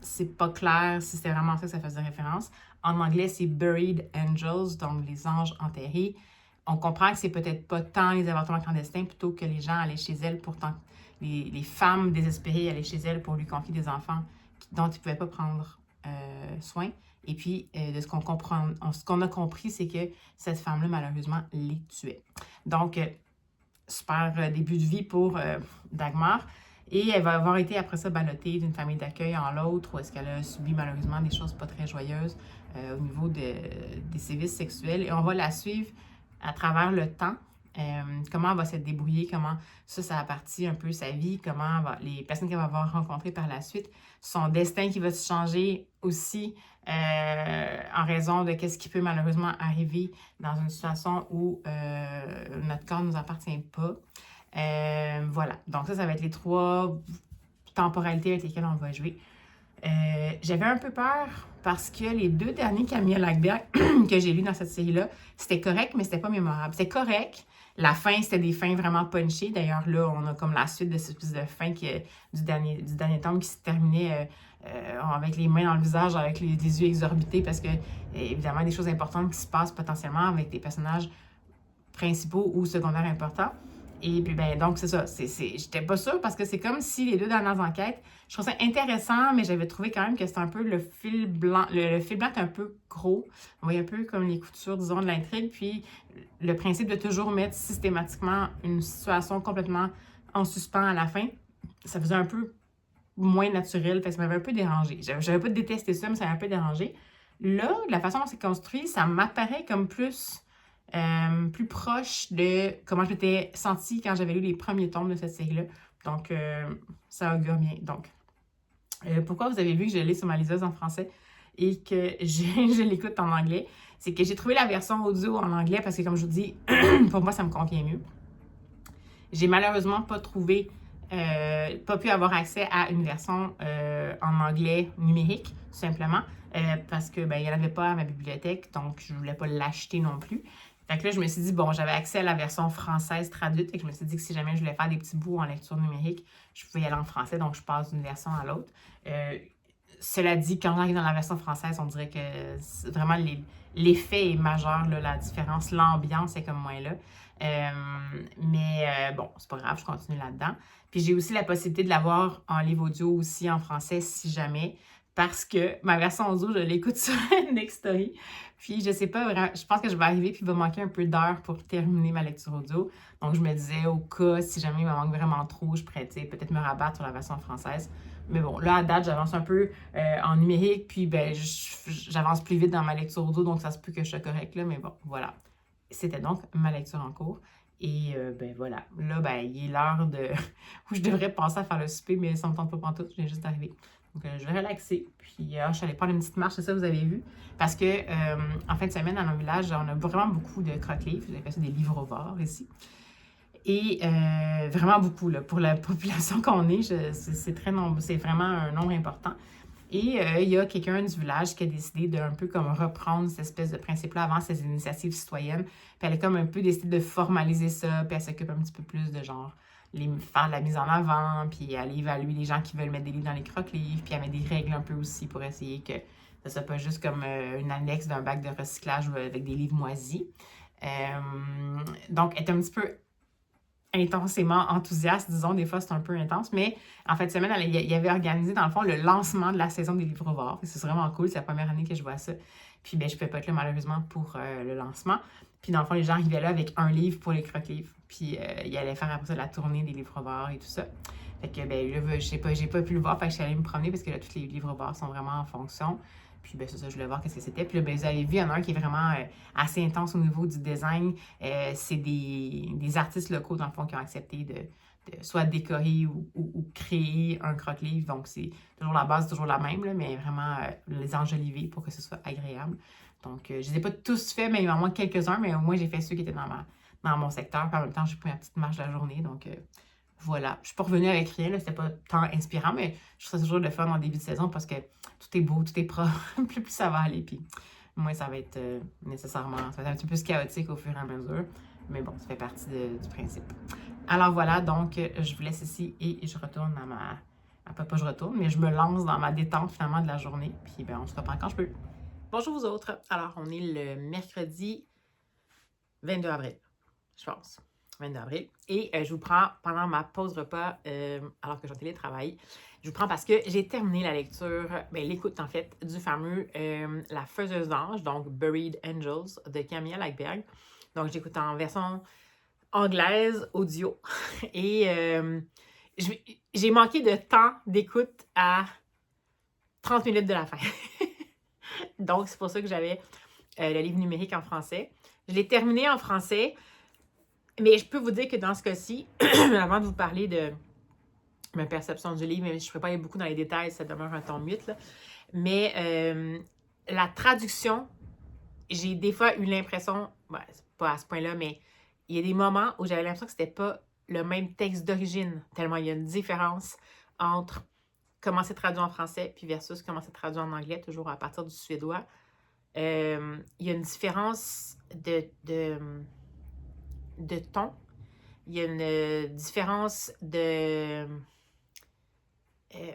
c'est pas clair si c'était vraiment ça que ça faisait référence. En anglais, c'est Buried Angels, donc les anges enterrés. On comprend que c'est peut-être pas tant les avortements clandestins plutôt que les gens allaient chez elles pourtant. Les femmes désespérées allaient chez elles pour lui confier des enfants dont ils ne pouvaient pas prendre soin. Et puis, de ce qu'on a compris, c'est que cette femme-là, malheureusement, les tuait. Donc, super début de vie pour Dagmar. Et elle va avoir été après ça ballottée d'une famille d'accueil en l'autre, où est-ce qu'elle a subi malheureusement des choses pas très joyeuses au niveau des sévices sexuels. Et on va la suivre à travers le temps. Comment elle va se débrouiller, comment ça a parti un peu sa vie, les personnes qu'elle va avoir rencontrées par la suite, son destin qui va se changer aussi en raison de qu'est-ce qui peut malheureusement arriver dans une situation où notre corps ne nous appartient pas. Voilà, donc ça va être les 3 temporalités avec lesquelles on va jouer. J'avais un peu peur parce que les 2 derniers Camilla Lackberg que j'ai lus dans cette série-là, c'était correct, mais c'était pas mémorable. C'était correct. La fin, c'était des fins vraiment punchées. D'ailleurs, là, on a comme la suite de cette espèce de fin du dernier tome qui se terminait avec les mains dans le visage, avec les yeux exorbités, parce que, évidemment, des choses importantes qui se passent potentiellement avec des personnages principaux ou secondaires importants. Et puis, ben, donc, c'est ça. J'étais pas sûre parce que c'est comme si les 2 dernières enquêtes, je trouve ça intéressant, mais j'avais trouvé quand même que c'était un peu le fil blanc. Le fil blanc est un peu gros. On voit un peu comme les coutures, disons, de l'intrigue. Puis, le principe de toujours mettre systématiquement une situation complètement en suspens à la fin, ça faisait un peu moins naturel. Fait que ça m'avait un peu dérangé. J'avais pas détesté ça, mais ça m'avait un peu dérangé. Là, la façon dont c'est construit, ça m'apparaît comme plus proche de comment je m'étais sentie quand j'avais lu les premiers tomes de cette série-là. Donc, ça augure bien. Donc, pourquoi vous avez vu que je l'ai sur ma liseuse en français et que je l'écoute en anglais? C'est que j'ai trouvé la version audio en anglais parce que, comme je vous dis, pour moi, ça me convient mieux. J'ai malheureusement pas pu avoir accès à une version en anglais numérique, tout simplement, parce que ben, il n'y en avait pas à ma bibliothèque, donc je voulais pas l'acheter non plus. Fait que là, je me suis dit, bon, j'avais accès à la version française traduite, et je me suis dit que si jamais je voulais faire des petits bouts en lecture numérique, je pouvais y aller en français, donc je passe d'une version à l'autre. Cela dit, quand j'arrive dans la version française, on dirait que vraiment l'effet est majeur, là, la différence, l'ambiance est comme moins là. Mais bon, c'est pas grave, je continue là-dedans. Puis j'ai aussi la possibilité de l'avoir en livre audio aussi en français si jamais, parce que ma version audio, je l'écoute sur Nextory. Puis je sais pas vraiment, je pense que je vais arriver puis il va manquer un peu d'heures pour terminer ma lecture audio. Donc je me disais au cas, si jamais il me manque vraiment trop, je pourrais peut-être me rabattre sur la version française. Mais bon, là, à date, j'avance un peu en numérique, puis ben, j'avance plus vite dans ma lecture audio, donc ça se peut que je sois correcte là, mais bon, voilà. C'était donc ma lecture en cours. Et ben voilà, là, ben, il est l'heure où je devrais passer à faire le souper, mais ça me tente pas pantoute, je viens juste d'arriver. Donc, je vais relaxer. Puis, je suis allée prendre une petite marche, c'est ça, vous avez vu. Parce que, en fin de semaine, dans nos villages, on a vraiment beaucoup de croque-livres. Vous avez fait ça des livres-ovars ici. Et vraiment beaucoup, là, pour la population qu'on est, c'est vraiment un nombre important. Et il y a quelqu'un du village qui a décidé de un peu comme reprendre cette espèce de principe-là avant ses initiatives citoyennes. Puis elle a comme un peu décidé de formaliser ça, puis elle s'occupe un petit peu plus de genre faire de la mise en avant, puis aller évaluer les gens qui veulent mettre des livres dans les croque-livres, puis elle met des règles un peu aussi pour essayer que ça soit pas juste comme une annexe d'un bac de recyclage avec des livres moisis. Donc, elle est un petit peu intensément enthousiaste, disons, des fois c'est un peu intense, mais en fin de semaine, il avait organisé dans le fond le lancement de la saison des livres-ovars. C'est vraiment cool, c'est la première année que je vois ça. Puis ben, je ne pouvais pas être là malheureusement pour le lancement. Puis dans le fond, les gens arrivaient là avec un livre pour les croque-livres. Puis il allait faire après ça la tournée des livres-ovars et tout ça. Fait que, ben là, j'ai pas pu le voir, fait que je suis allée me promener parce que là, tous les livres barres sont vraiment en fonction. Puis, ben, c'est ça, je voulais voir qu'est-ce que c'était. Puis là, ben, vous avez vu, il y en a un qui est vraiment assez intense au niveau du design. C'est des artistes locaux, dans le fond, qui ont accepté de soit décorer ou créer un croque-livre. Donc, c'est toujours la base, toujours la même, là, mais vraiment les enjoliver pour que ce soit agréable. Donc, je ne les ai pas tous faits, mais il m'en manque quelques-uns, mais au moins, j'ai fait ceux qui étaient dans mon secteur. Puis en même temps, j'ai pris ma petite marche de la journée. Donc, voilà. Je suis pas revenue avec rien, là. C'était pas tant inspirant, mais je trouve ça toujours le fun en début de saison parce que tout est beau, tout est propre. plus ça va aller. Puis, moins ça va être nécessairement. Ça va être un petit peu plus chaotique au fur et à mesure. Mais bon, ça fait partie du principe. Alors voilà, donc je vous laisse ici et je retourne à ma. Pas je retourne, mais je me lance dans ma détente finalement de la journée. Puis ben, on se reprend quand je peux. Bonjour vous autres. Alors, on est le mercredi 22 avril, je pense. 22 avril. Et je vous prends pendant ma pause repas, alors que je suis en télétravail. Je vous prends parce que j'ai terminé la lecture, l'écoute en fait, du fameux La Faiseuse d'ange, donc Buried Angels de Camilla Lackberg. Donc, j'écoute en version anglaise, audio. Et j'ai manqué de temps d'écoute à 30 minutes de la fin. Donc, c'est pour ça que j'avais le livre numérique en français. Je l'ai terminé en français, mais je peux vous dire que dans ce cas-ci, avant de vous parler de ma perception du livre, mais je ne ferai pas aller beaucoup dans les détails, ça demeure un tome 8, là. Mais la traduction, j'ai des fois eu l'impression, c'est pas à ce point-là, mais il y a des moments où j'avais l'impression que c'était pas le même texte d'origine, tellement il y a une différence entre comment c'est traduit en français puis versus comment c'est traduit en anglais, toujours à partir du suédois. Il y a une différence de ton. Il y a une différence de...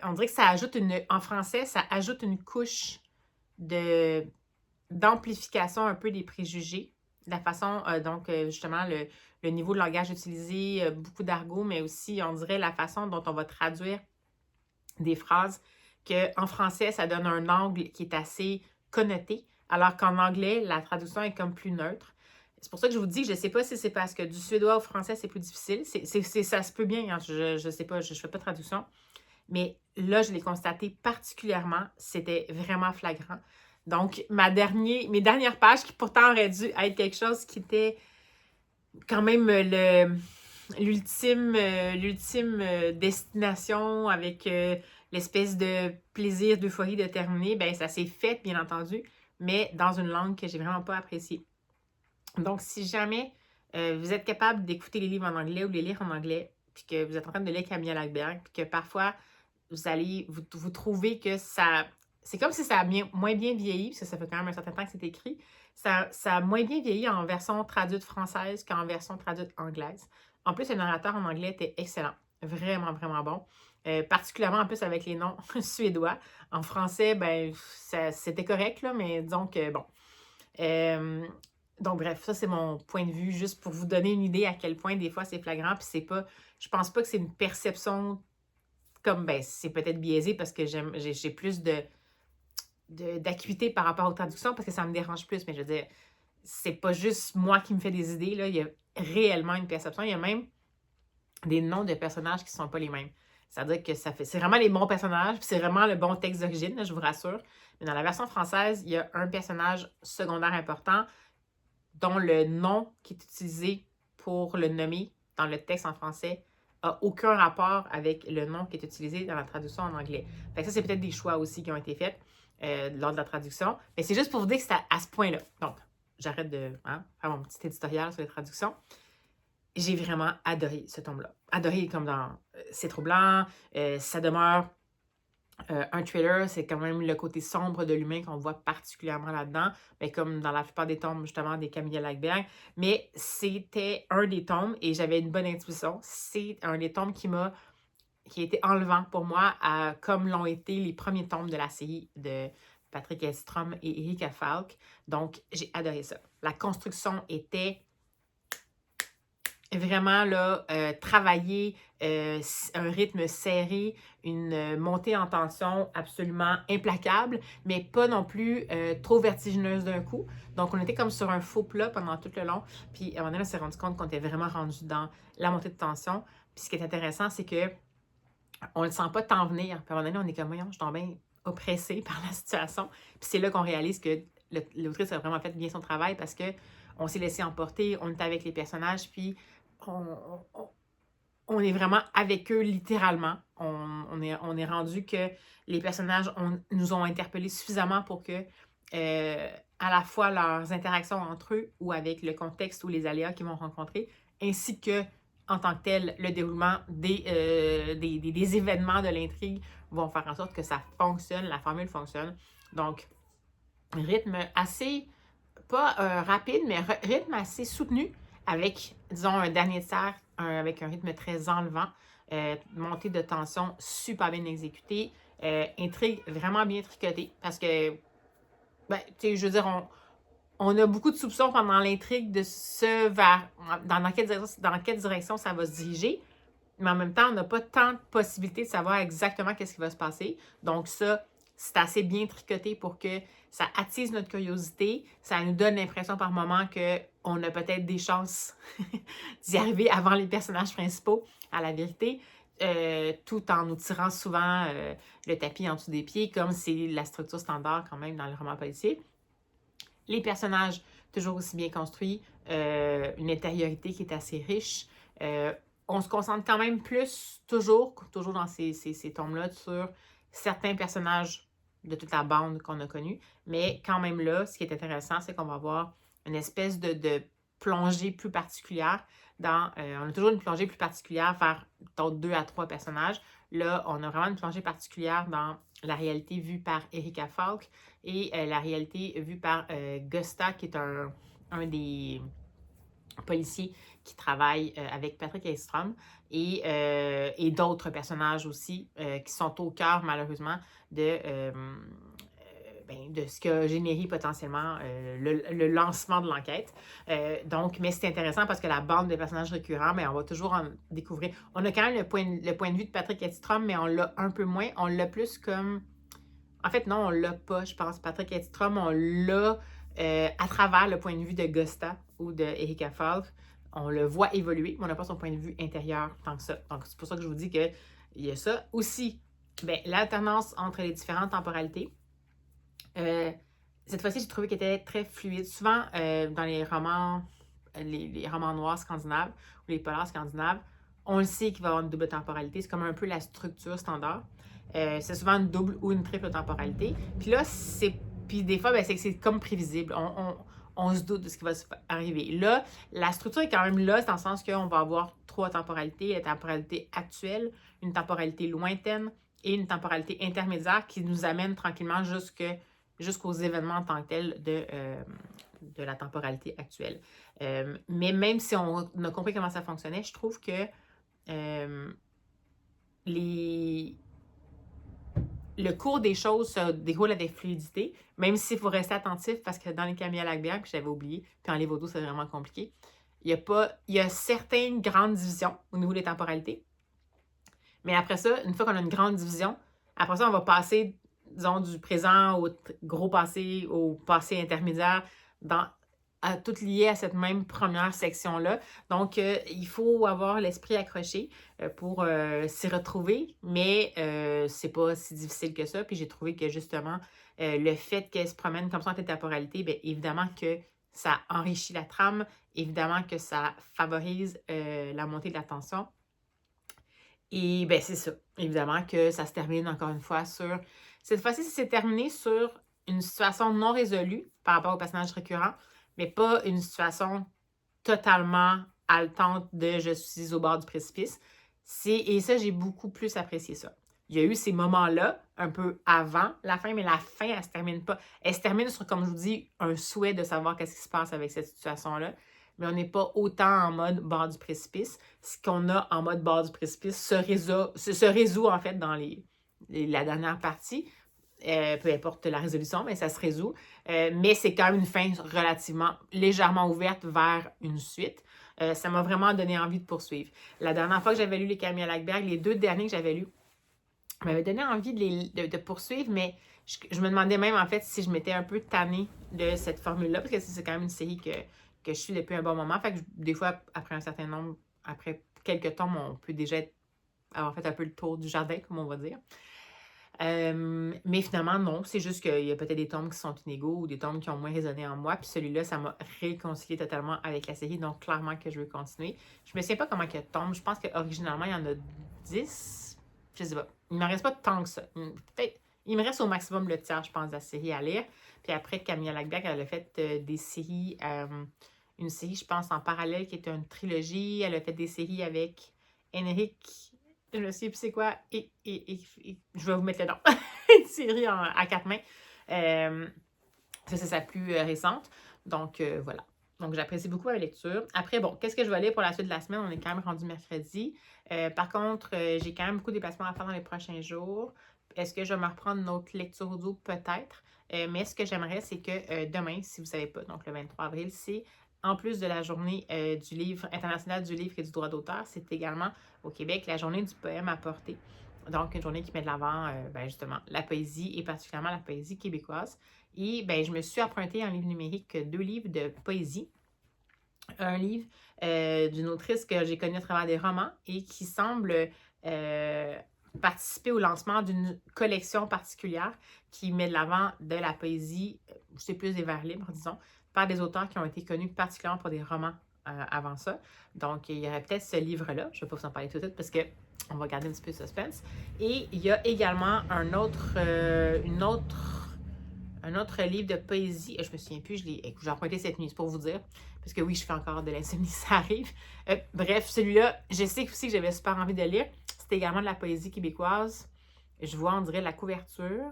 on dirait que ça ajoute en français, ça ajoute une couche d'amplification un peu des préjugés. La façon, justement, le niveau de langage utilisé, beaucoup d'argot, mais aussi, on dirait, la façon dont on va traduire des phrases, qu'en français, ça donne un angle qui est assez connoté, alors qu'en anglais, la traduction est comme plus neutre. C'est pour ça que je vous dis que je ne sais pas si c'est parce que du suédois au français, c'est plus difficile. Ça se peut bien, hein, je ne sais pas, je ne fais pas de traduction. Mais là, je l'ai constaté particulièrement, c'était vraiment flagrant. Donc, mes dernières pages, qui pourtant auraient dû être quelque chose qui était quand même l'ultime destination avec l'espèce de plaisir, d'euphorie de terminer, ben ça s'est fait, bien entendu, mais dans une langue que j'ai vraiment pas appréciée. Donc, si jamais vous êtes capable d'écouter les livres en anglais ou les lire en anglais, puis que vous êtes en train de lire Camilla Lackberg, puis que parfois, vous allez vous trouver que ça... C'est comme si ça a moins bien vieilli, parce que ça fait quand même un certain temps que c'est écrit. Ça a moins bien vieilli en version traduite française qu'en version traduite anglaise. En plus, le narrateur en anglais était excellent. Vraiment, vraiment bon. Particulièrement en plus avec les noms suédois. En français, ben, c'était correct, là, mais disons que bon. Donc, bref, ça, c'est mon point de vue, juste pour vous donner une idée à quel point, des fois, c'est flagrant. Puis, c'est pas... Je pense pas que c'est une perception comme, ben, c'est peut-être biaisé parce que j'ai plus d'acuité par rapport aux traductions parce que ça me dérange plus. Mais je veux dire, c'est pas juste moi qui me fais des idées, là. Il y a réellement une perception. Il y a même des noms de personnages qui sont pas les mêmes. C'est-à-dire que c'est vraiment les bons personnages, puis c'est vraiment le bon texte d'origine, là, je vous rassure. Mais dans la version française, il y a un personnage secondaire important dont le nom qui est utilisé pour le nommer dans le texte en français n'a aucun rapport avec le nom qui est utilisé dans la traduction en anglais. Fait que ça, c'est peut-être des choix aussi qui ont été faits lors de la traduction. Mais c'est juste pour vous dire que c'est à ce point-là. Donc, j'arrête de faire mon petit éditorial sur les traductions. J'ai vraiment adoré ce tome-là. Adoré comme dans C'est troublant, ça demeure un thriller, c'est quand même le côté sombre de l'humain qu'on voit particulièrement là-dedem, mais comme dans la plupart des tomes, justement, des Camilla Lackberg. Mais c'était un des tomes, et j'avais une bonne intuition, c'est un des tomes qui a été enlevant pour moi, comme l'ont été les premiers tomes de la série de Patrick Edstrom et Erika Falk. Donc, j'ai adoré ça. La construction était vraiment là, travailler un rythme serré, une montée en tension absolument implacable, mais pas non plus trop vertigineuse d'un coup. Donc, on était comme sur un faux plat pendant tout le long. Puis, à un moment donné, on s'est rendu compte qu'on était vraiment rendu dans la montée de tension. Puis, ce qui est intéressant, c'est que on le sent pas tant venir. Puis à un moment donné, on est comme, voyons, je suis donc bien oppressée par la situation. Puis c'est là qu'on réalise que l'autrice a vraiment fait bien son travail parce que on s'est laissé emporter, on est avec les personnages, puis on, on- on est vraiment avec eux littéralement. On est rendu que les personnages nous ont interpellés suffisamment pour que à la fois leurs interactions entre eux ou avec le contexte ou les aléas qu'ils vont rencontrer, ainsi que en tant que tel, le déroulement des événements de l'intrigue vont faire en sorte que ça fonctionne, la formule fonctionne. Donc, rythme assez, pas rapide, mais rythme assez soutenu avec, disons, un dernier tiers avec un rythme très enlevant, montée de tension super bien exécutée, intrigue vraiment bien tricotée parce que, ben, tu sais, je veux dire, on a beaucoup de soupçons pendant l'intrigue de dans quelle direction ça va se diriger, mais en même temps, on n'a pas tant de possibilités de savoir exactement qu'est-ce qui va se passer. Donc ça, c'est assez bien tricoté pour que ça attise notre curiosité, ça nous donne l'impression par moment qu'on a peut-être des chances d'y arriver avant les personnages principaux, à la vérité, tout en nous tirant souvent le tapis en dessous des pieds, comme c'est la structure standard quand même dans le roman policier. Les personnages, toujours aussi bien construits, une intériorité qui est assez riche. On se concentre quand même plus, toujours dans ces tomes-là, sur certains personnages de toute la bande qu'on a connue. Mais quand même là, ce qui est intéressant, c'est qu'on va avoir une espèce de plongée plus particulière on a toujours une plongée plus particulière vers d'autres 2 à 3 personnages. Là, on a vraiment une plongée particulière dans la réalité vue par Erika Falk et la réalité vue par Gusta, qui est un des policiers qui travaille avec Patrick Ekstrom et d'autres personnages aussi qui sont au cœur, malheureusement, de ce qui a généré potentiellement le lancement de l'enquête. Donc, mais c'est intéressant parce que la bande de personnages récurrents, on va toujours en découvrir. On a quand même le point de vue de Patrick Ekstrom, mais on l'a un peu moins. On l'a plus comme... En fait, non, on l'a pas, je pense. Patrick Ekstrom, on l'a à travers le point de vue de Gusta ou de Erika Falk. On le voit évoluer, mais on n'a pas son point de vue intérieur tant que ça. Donc, c'est pour ça que je vous dis qu'il y a ça. Aussi, l'alternance entre les différentes temporalités. Cette fois-ci, j'ai trouvé qu'elle était très fluide. Souvent, dans les romans, les romans noirs scandinaves ou les polars scandinaves, on le sait qu'il va y avoir une double temporalité. C'est comme un peu la structure standard. C'est souvent une double ou une triple temporalité. Puis là, puis des fois, c'est comme prévisible. On se doute de ce qui va arriver. Là, la structure est quand même là, dans le sens qu'on va avoir 3 temporalités. La temporalité actuelle, une temporalité lointaine et une temporalité intermédiaire qui nous amène tranquillement jusqu'aux événements en tant que tels de la temporalité actuelle. Mais même si on a compris comment ça fonctionnait, je trouve que le cours des choses se déroule avec fluidité, même s'il faut rester attentif parce que dans les Camilla Lackberg, puis j'avais oublié, puis en livre auto, c'est vraiment compliqué. Il y a certaines grandes divisions au niveau des temporalités. Mais après ça, une fois qu'on a une grande division, après ça, on va passer, disons, du présent au gros passé, au passé intermédiaire, tout lié à cette même première section-là. Donc, il faut avoir l'esprit accroché pour s'y retrouver, mais c'est pas si difficile que ça. Puis j'ai trouvé que justement, le fait qu'elle se promène comme ça en temporalité, bien évidemment que ça enrichit la trame, évidemment que ça favorise la montée de la tension. Et bien, c'est ça. Évidemment que ça se termine encore une fois sur... Cette fois-ci, ça s'est terminé sur une situation non résolue par rapport au personnage récurrent, mais pas une situation totalement haletante de je suis au bord du précipice. Et ça, j'ai beaucoup plus apprécié ça. Il y a eu ces moments-là, un peu avant la fin, mais la fin, elle se termine pas. Elle se termine sur, comme je vous dis, un souhait de savoir qu'est-ce qui se passe avec cette situation-là. Mais on n'est pas autant en mode bord du précipice. Ce qu'on a en mode bord du précipice se résout en fait dans la dernière partie. Peu importe la résolution, mais ça se résout. Mais c'est quand même une fin relativement légèrement ouverte vers une suite. Ça m'a vraiment donné envie de poursuivre. La dernière fois que j'avais lu les Camilla Lackberg, les 2 derniers que j'avais lus, m'avaient donné envie de poursuivre, mais je me demandais même en fait si je m'étais un peu tannée de cette formule-là, parce que c'est quand même une série que je suis depuis un bon moment. Fait que des fois, après un certain nombre, après quelques tomes, on peut déjà être avoir fait un peu le tour du jardin, comme on va dire. Mais finalement, non, c'est juste qu'il y a peut-être des tomes qui sont inégaux ou des tomes qui ont moins résonné en moi. Puis celui-là, ça m'a réconcilié totalement avec la série, donc clairement que je veux continuer. Je me souviens pas comment il y a de tomes. Je pense qu'originalement, il y en a 10. Je sais pas. Il m'en reste pas tant que ça. Peut-être. Il me reste au maximum le tiers, je pense, de la série à lire. Puis après, Camilla Lackberg, elle a fait des séries, une série, je pense, en parallèle qui était une trilogie. Elle a fait des séries avec Henrik. Je me sais plus c'est quoi. Je vais vous mettre le nom. Une série à 4 mains. Ça, c'est sa plus récente. Donc, voilà. Donc, j'apprécie beaucoup la lecture. Après, bon, qu'est-ce que je vais lire pour la suite de la semaine? On est quand même rendu mercredi. Par contre, j'ai quand même beaucoup de déplacements à faire dans les prochains jours. Est-ce que je vais me reprendre une autre lecture audio? Peut-être. Mais ce que j'aimerais, c'est que demain, si vous ne savez pas, donc le 23 avril, c'est en plus de la journée du livre international du livre et du droit d'auteur, c'est également au Québec la journée du poème à porter. Donc, une journée qui met de l'avant, justement, la poésie et particulièrement la poésie québécoise. Et je me suis emprunté en livre numérique 2 livres de poésie. Un livre d'une autrice que j'ai connue à travers des romans et qui semble participer au lancement d'une collection particulière qui met de l'avant de la poésie, c'est plus des vers libres, disons, par des auteurs qui ont été connus particulièrement pour des romans avant ça. Donc, il y aurait peut-être ce livre-là. Je ne vais pas vous en parler tout de suite parce que on va garder un petit peu de suspense. Et il y a également un autre livre de poésie. Je me souviens plus, j'ai emprunté cette nuit, c'est pour vous dire. Parce que oui, je fais encore de l'insomnie, ça arrive. Bref, celui-là, je sais aussi que j'avais super envie de lire. C'est également de la poésie québécoise. Je vois, on dirait, la couverture.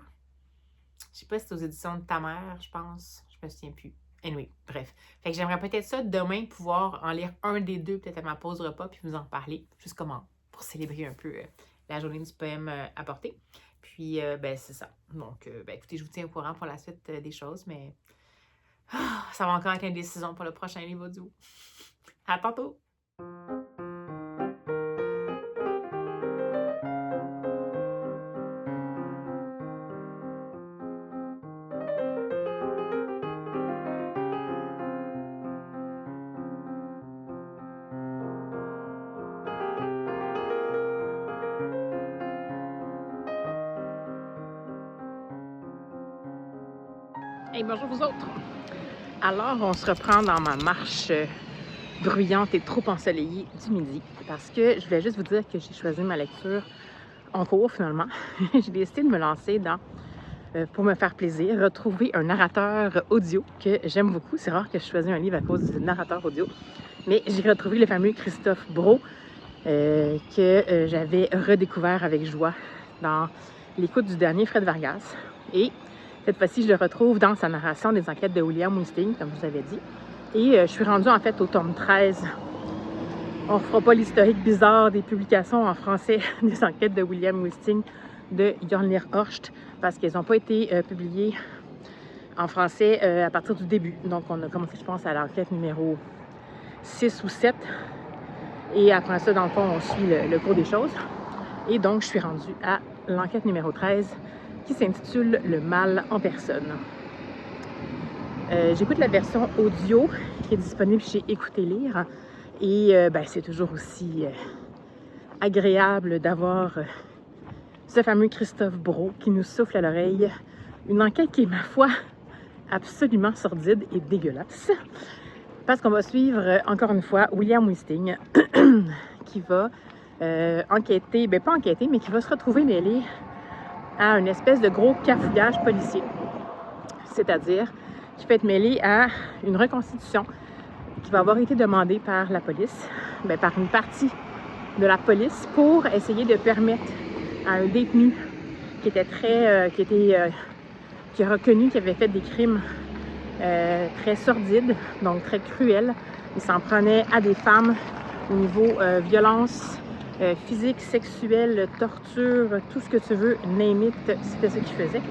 Je sais pas si c'est aux éditions de ta mère, je pense. Je me souviens plus. Anyway, bref. Fait que j'aimerais peut-être ça demain pouvoir en lire un des deux, peut-être à ma pause repas, puis vous en parler. Juste comment, pour célébrer un peu la journée du poème apporté. Puis, c'est ça. Donc, écoutez, je vous tiens au courant pour la suite des choses, mais ça va encore être une décision pour le prochain livre audio. À tantôt! Hey, bonjour vous autres! Alors, on se reprend dans ma marche bruyante et trop ensoleillée du midi parce que je voulais juste vous dire que j'ai choisi ma lecture en cours finalement. J'ai décidé de me lancer dans, pour me faire plaisir, retrouver un narrateur audio que j'aime beaucoup. C'est rare que je choisis un livre à cause du narrateur audio, mais j'ai retrouvé le fameux Christophe Brault que j'avais redécouvert avec joie dans l'écoute du dernier Fred Vargas. Et cette fois-ci, je le retrouve dans sa narration des enquêtes de William Wisting, comme je vous avais dit. Et je suis rendue en fait au tome 13. On ne fera pas l'historique bizarre des publications en français des enquêtes de William Wisting de Jornir Horst parce qu'elles n'ont pas été publiées en français à partir du début. Donc on a commencé, je pense, à l'enquête numéro 6 ou 7. Et après ça, dans le fond, on suit le cours des choses. Et donc, je suis rendue à l'enquête numéro 13 qui s'intitule « Le mal en personne ». J'écoute la version audio qui est disponible chez Écouter Lire. Et c'est toujours aussi agréable d'avoir ce fameux Christophe Brault qui nous souffle à l'oreille une enquête qui est, ma foi, absolument sordide et dégueulasse. Parce qu'on va suivre, encore une fois, William Wisting qui va enquêter, pas enquêter, mais qui va se retrouver mêlé à une espèce de gros cafouillage policier. C'est-à-dire qui peut être mêlé à une reconstitution qui va avoir été demandée par la police, par une partie de la police pour essayer de permettre à un détenu qui était qui a reconnu qu'il avait fait des crimes très sordides, donc très cruels. Il s'en prenait à des femmes au niveau violence physique, sexuelle, torture, tout ce que tu veux, name it, c'était ce qu'il faisait.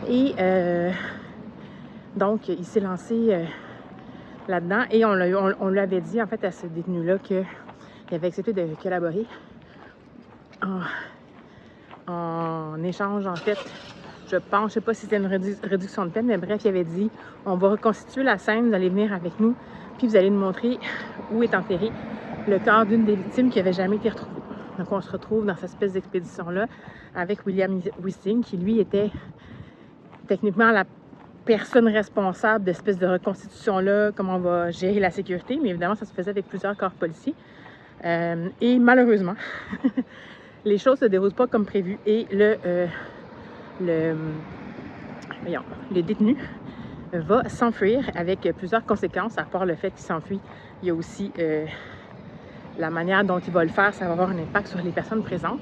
Et donc, il s'est lancé là-dedans et on lui avait dit, en fait, à ce détenu-là qu'il avait accepté de collaborer en échange, en fait, je pense, je sais pas si c'était une réduction de peine, mais bref, il avait dit, on va reconstituer la scène, vous allez venir avec nous, puis vous allez nous montrer où est enterré le corps d'une des victimes qui n'avait jamais été retrouvée. Donc, on se retrouve dans cette espèce d'expédition-là avec William Wisting, qui lui était techniquement la personne responsable de cette espèce de reconstitution-là, comment on va gérer la sécurité, mais évidemment, ça se faisait avec plusieurs corps policiers. Et malheureusement, les choses ne se déroulent pas comme prévu et le détenu va s'enfuir avec plusieurs conséquences, à part le fait qu'il s'enfuit. Il y a aussi la manière dont il va le faire, ça va avoir un impact sur les personnes présentes.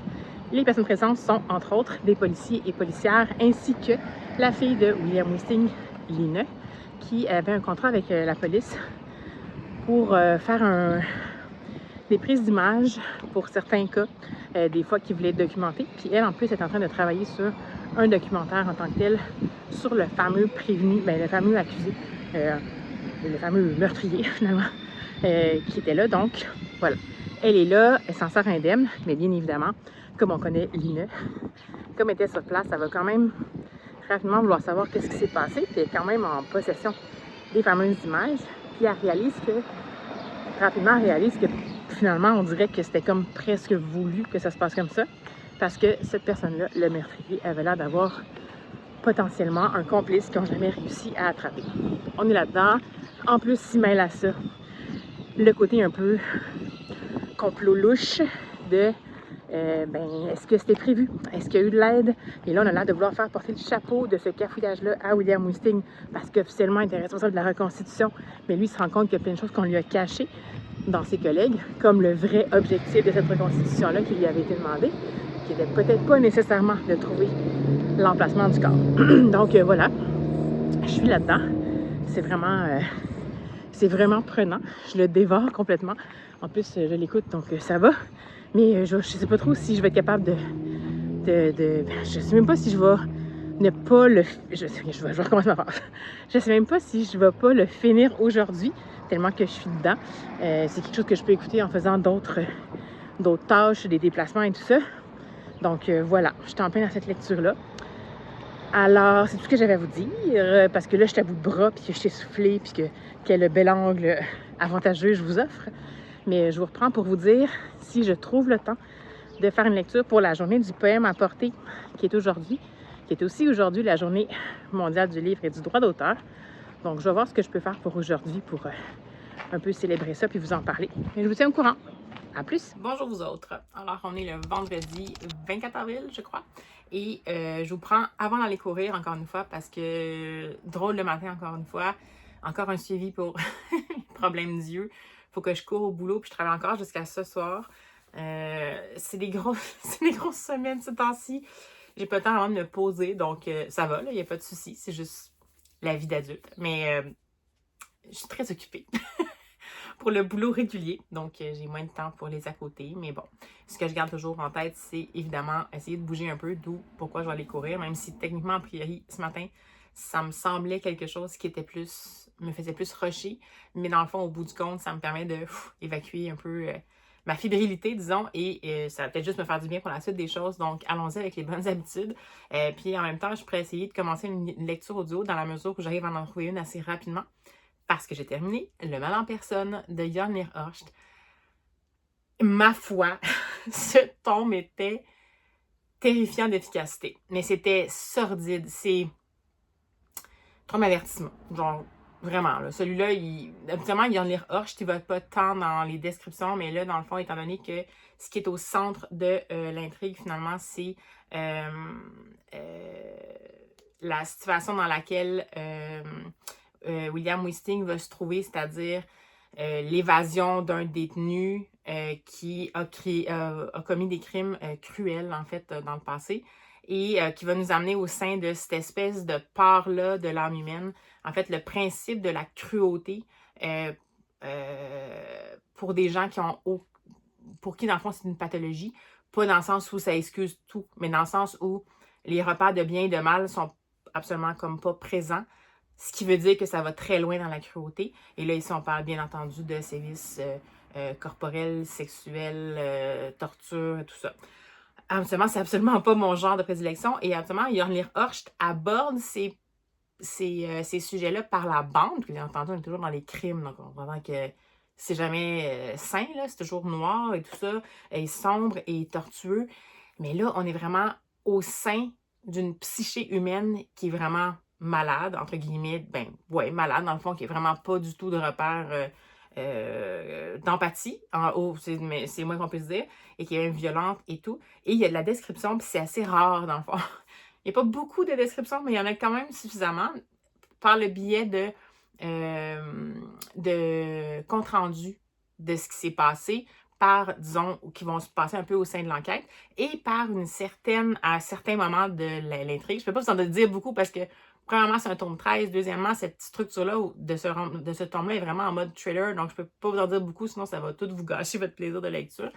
Les personnes présentes sont, entre autres, des policiers et policières, ainsi que la fille de William Wisting, Lina, qui avait un contrat avec la police pour faire des prises d'images pour certains cas, des fois qui voulaient documenter. Puis elle, en plus, est en train de travailler sur un documentaire en tant que tel sur le fameux prévenu, le fameux accusé, le fameux meurtrier, finalement, qui était là. Donc, voilà. Elle est là, elle s'en sort indemne, mais bien évidemment, comme on connaît Lina, comme elle était sur place, elle va quand même rapidement vouloir savoir qu'est-ce qui s'est passé, puis elle est quand même en possession des fameuses images, puis rapidement réalise que finalement, on dirait que c'était comme presque voulu que ça se passe comme ça, parce que cette personne-là, le meurtrier, avait l'air d'avoir potentiellement un complice qu'ils n'ont jamais réussi à attraper. On est là-dedans. En plus, s'y mêle à ça le côté un peu complot louche de est-ce que c'était prévu? Est-ce qu'il y a eu de l'aide? Et là, on a l'air de vouloir faire porter le chapeau de ce cafouillage-là à William Wisting parce qu'officiellement, il était responsable de la reconstitution, mais lui, il se rend compte qu'il y a plein de choses qu'on lui a cachées dans ses collègues, comme le vrai objectif de cette reconstitution-là qui lui avait été demandé, qui n'était peut-être pas nécessairement de trouver l'emplacement du corps. Donc voilà, je suis là-dedans. C'est vraiment prenant. Je le dévore complètement. En plus, je l'écoute, donc ça va. Mais je sais pas trop si je vais être capable je sais même pas si je vais ne pas le... Je vais recommencer ma phrase. Je sais même pas si je vais pas le finir aujourd'hui, tellement que je suis dedans. C'est quelque chose que je peux écouter en faisant d'autres tâches, des déplacements et tout ça. Donc voilà, je suis en plein dans cette lecture-là. Alors, c'est tout ce que j'avais à vous dire, parce que là, je suis à bout de bras, puis que je suis essoufflée, puis que quel bel angle avantageux je vous offre. Mais je vous reprends pour vous dire, si je trouve le temps de faire une lecture pour la journée du poème à porter, qui est aussi aujourd'hui la journée mondiale du livre et du droit d'auteur. Donc, je vais voir ce que je peux faire pour aujourd'hui pour un peu célébrer ça, puis vous en parler. Et je vous tiens au courant. À plus! Bonjour vous autres. Alors, on est le vendredi 24 avril, je crois. Et je vous prends avant d'aller courir, encore une fois, parce que drôle le matin, encore une fois. Encore un suivi pour problème d'yeux. Faut que je cours au boulot, puis je travaille encore jusqu'à ce soir. C'est des grosses semaines ce temps-ci. J'ai pas le temps vraiment de me poser, donc ça va, il n'y a pas de souci. C'est juste la vie d'adulte. Mais je suis très occupée pour le boulot régulier, donc j'ai moins de temps pour les à côté. Mais bon, ce que je garde toujours en tête, c'est évidemment essayer de bouger un peu, d'où pourquoi je vais aller courir, même si techniquement, a priori, ce matin, ça me semblait quelque chose qui était me faisait plus rusher. Mais dans le fond, au bout du compte, ça me permet de évacuer un peu ma fébrilité, disons, et ça va peut-être juste me faire du bien pour la suite des choses. Donc, allons-y avec les bonnes habitudes. Puis en même temps, je pourrais essayer de commencer une lecture audio dans la mesure où j'arrive à en trouver une assez rapidement. Parce que j'ai terminé Le mal en personne de Jan Hirhorst. Ma foi, ce tome était terrifiant d'efficacité. Mais c'était sordide. C'est trop avertissement. Genre, vraiment, là. Celui-là, habituellement, Jan Hirhorst, il va pas tant dans les descriptions, mais là, dans le fond, étant donné que ce qui est au centre de l'intrigue, finalement, c'est la situation dans laquelle William Wisting va se trouver, c'est-à-dire l'évasion d'un détenu qui a commis des crimes cruels, en fait, dans le passé, et qui va nous amener au sein de cette espèce de part-là de l'âme humaine. En fait, le principe de la cruauté pour des gens pour qui, dans le fond, c'est une pathologie, pas dans le sens où ça excuse tout, mais dans le sens où les repères de bien et de mal sont absolument comme pas présents. Ce qui veut dire que ça va très loin dans la cruauté. Et là, ici, on parle bien entendu de sévices corporels, sexuels, torture, tout ça. Absolument, c'est absolument pas mon genre de prédilection. Et absolument, Jan Hirhorst aborde ces sujets-là par la bande. Bien entendu, on est toujours dans les crimes, donc on voit que c'est jamais sain, là, c'est toujours noir et tout ça, et sombre et tortueux. Mais là, on est vraiment au sein d'une psyché humaine qui est vraiment malade, entre guillemets, ben, ouais, malade, dans le fond, qui est vraiment pas du tout de repère d'empathie, mais c'est moins qu'on puisse dire, et qui est même violente et tout. Et il y a de la description, puis c'est assez rare, dans le fond. Il n'y a pas beaucoup de descriptions, mais il y en a quand même suffisamment par le biais de compte rendu de ce qui s'est passé, par, disons, qui vont se passer un peu au sein de l'enquête, et par à certains moments de l'intrigue. Je ne peux pas vous en dire beaucoup parce que, premièrement, c'est un tome 13. Deuxièmement, cette structure-là de ce tome-là est vraiment en mode thriller, donc je ne peux pas vous en dire beaucoup, sinon ça va tout vous gâcher votre plaisir de lecture.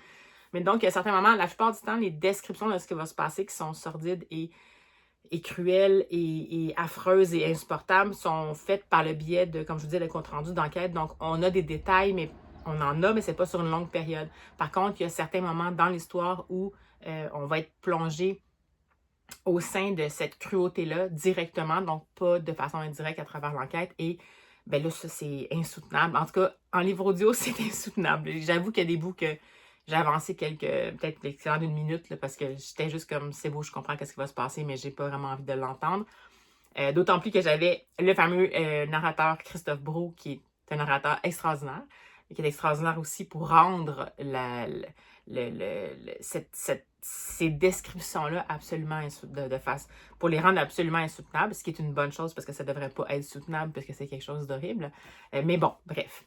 Mais donc, à certains moments, la plupart du temps, les descriptions de ce qui va se passer, qui sont sordides et cruelles et affreuses et insupportables, sont faites par le biais de, comme je vous disais, de compte rendu d'enquête. Donc, on a des détails, mais on en a, mais c'est pas sur une longue période. Par contre, il y a certains moments dans l'histoire où on va être plongé au sein de cette cruauté-là directement, donc pas de façon indirecte à travers l'enquête. Et ben là, ça, c'est insoutenable. En tout cas, en livre audio, c'est insoutenable. J'avoue qu'il y a des bouts que j'ai avancé peut-être l'équivalent d'une minute, là, parce que j'étais juste comme, c'est beau, je comprends qu'est-ce qui va se passer, mais j'ai pas vraiment envie de l'entendre. D'autant plus que j'avais le fameux narrateur Christophe Brault, qui est un narrateur extraordinaire, et qui est extraordinaire aussi pour rendre ces descriptions-là absolument pour les rendre absolument insoutenables, ce qui est une bonne chose parce que ça devrait pas être soutenable parce que c'est quelque chose d'horrible. Mais bon, bref.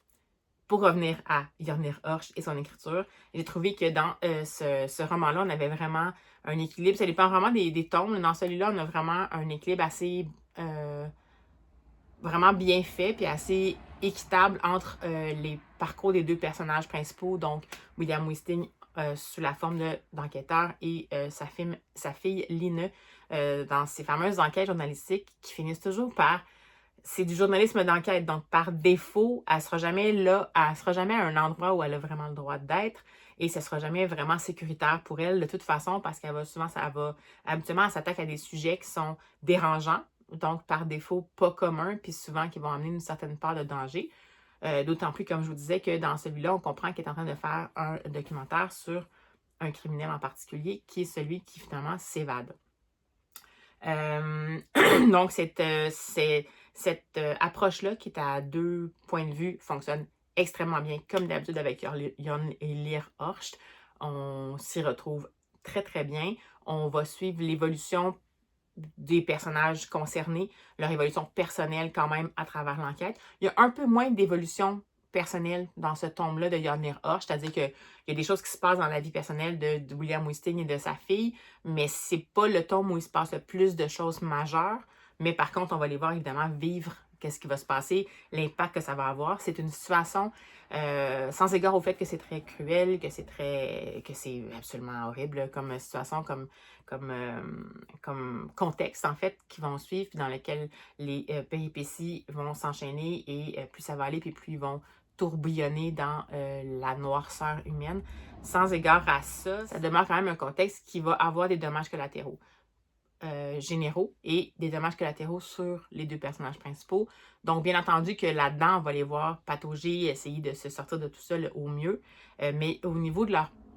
Pour revenir à Jornir Horst et son écriture, j'ai trouvé que dans ce roman-là, on avait vraiment un équilibre. Ça dépend vraiment des tomes. Dans celui-là, on a vraiment un équilibre assez vraiment bien fait puis assez équitable entre les parcours des deux personnages principaux, donc William Wisting sous la forme d'enquêteur et sa fille Line dans ces fameuses enquêtes journalistiques qui finissent toujours par... C'est du journalisme d'enquête, donc par défaut, elle sera jamais là, elle sera jamais à un endroit où elle a vraiment le droit d'être et ce sera jamais vraiment sécuritaire pour elle de toute façon parce qu'elle va souvent, habituellement, elle s'attaque à des sujets qui sont dérangeants, donc par défaut pas communs, puis souvent qui vont amener une certaine part de danger. D'autant plus, comme je vous disais, que dans celui-là, on comprend qu'elle est en train de faire un documentaire sur un criminel en particulier, qui est celui qui finalement s'évade. Donc, cette approche-là, qui est à deux points de vue, fonctionne extrêmement bien, comme d'habitude avec Jornir Horst. On s'y retrouve très, très bien. On va suivre l'évolution des personnages concernés, leur évolution personnelle quand même à travers l'enquête. Il y a un peu moins d'évolution personnelle dans ce tome-là de Jornir Horst, c'est-à-dire qu'il y a des choses qui se passent dans la vie personnelle de William Wisting et de sa fille, mais c'est pas le tome où il se passe le plus de choses majeures, mais par contre, on va les voir évidemment vivre qu'est-ce qui va se passer, l'impact que ça va avoir. C'est une situation, sans égard au fait que c'est très cruel, que c'est absolument horrible comme situation, comme contexte, en fait, qui vont suivre, puis dans lequel les péripéties vont s'enchaîner et plus ça va aller, puis plus ils vont tourbillonner dans la noirceur humaine. Sans égard à ça, ça demeure quand même un contexte qui va avoir des dommages collatéraux généraux et des dommages collatéraux sur les deux personnages principaux. Donc, bien entendu que là-dedans, on va les voir patauger, essayer de se sortir de tout ça au mieux, mais au niveau de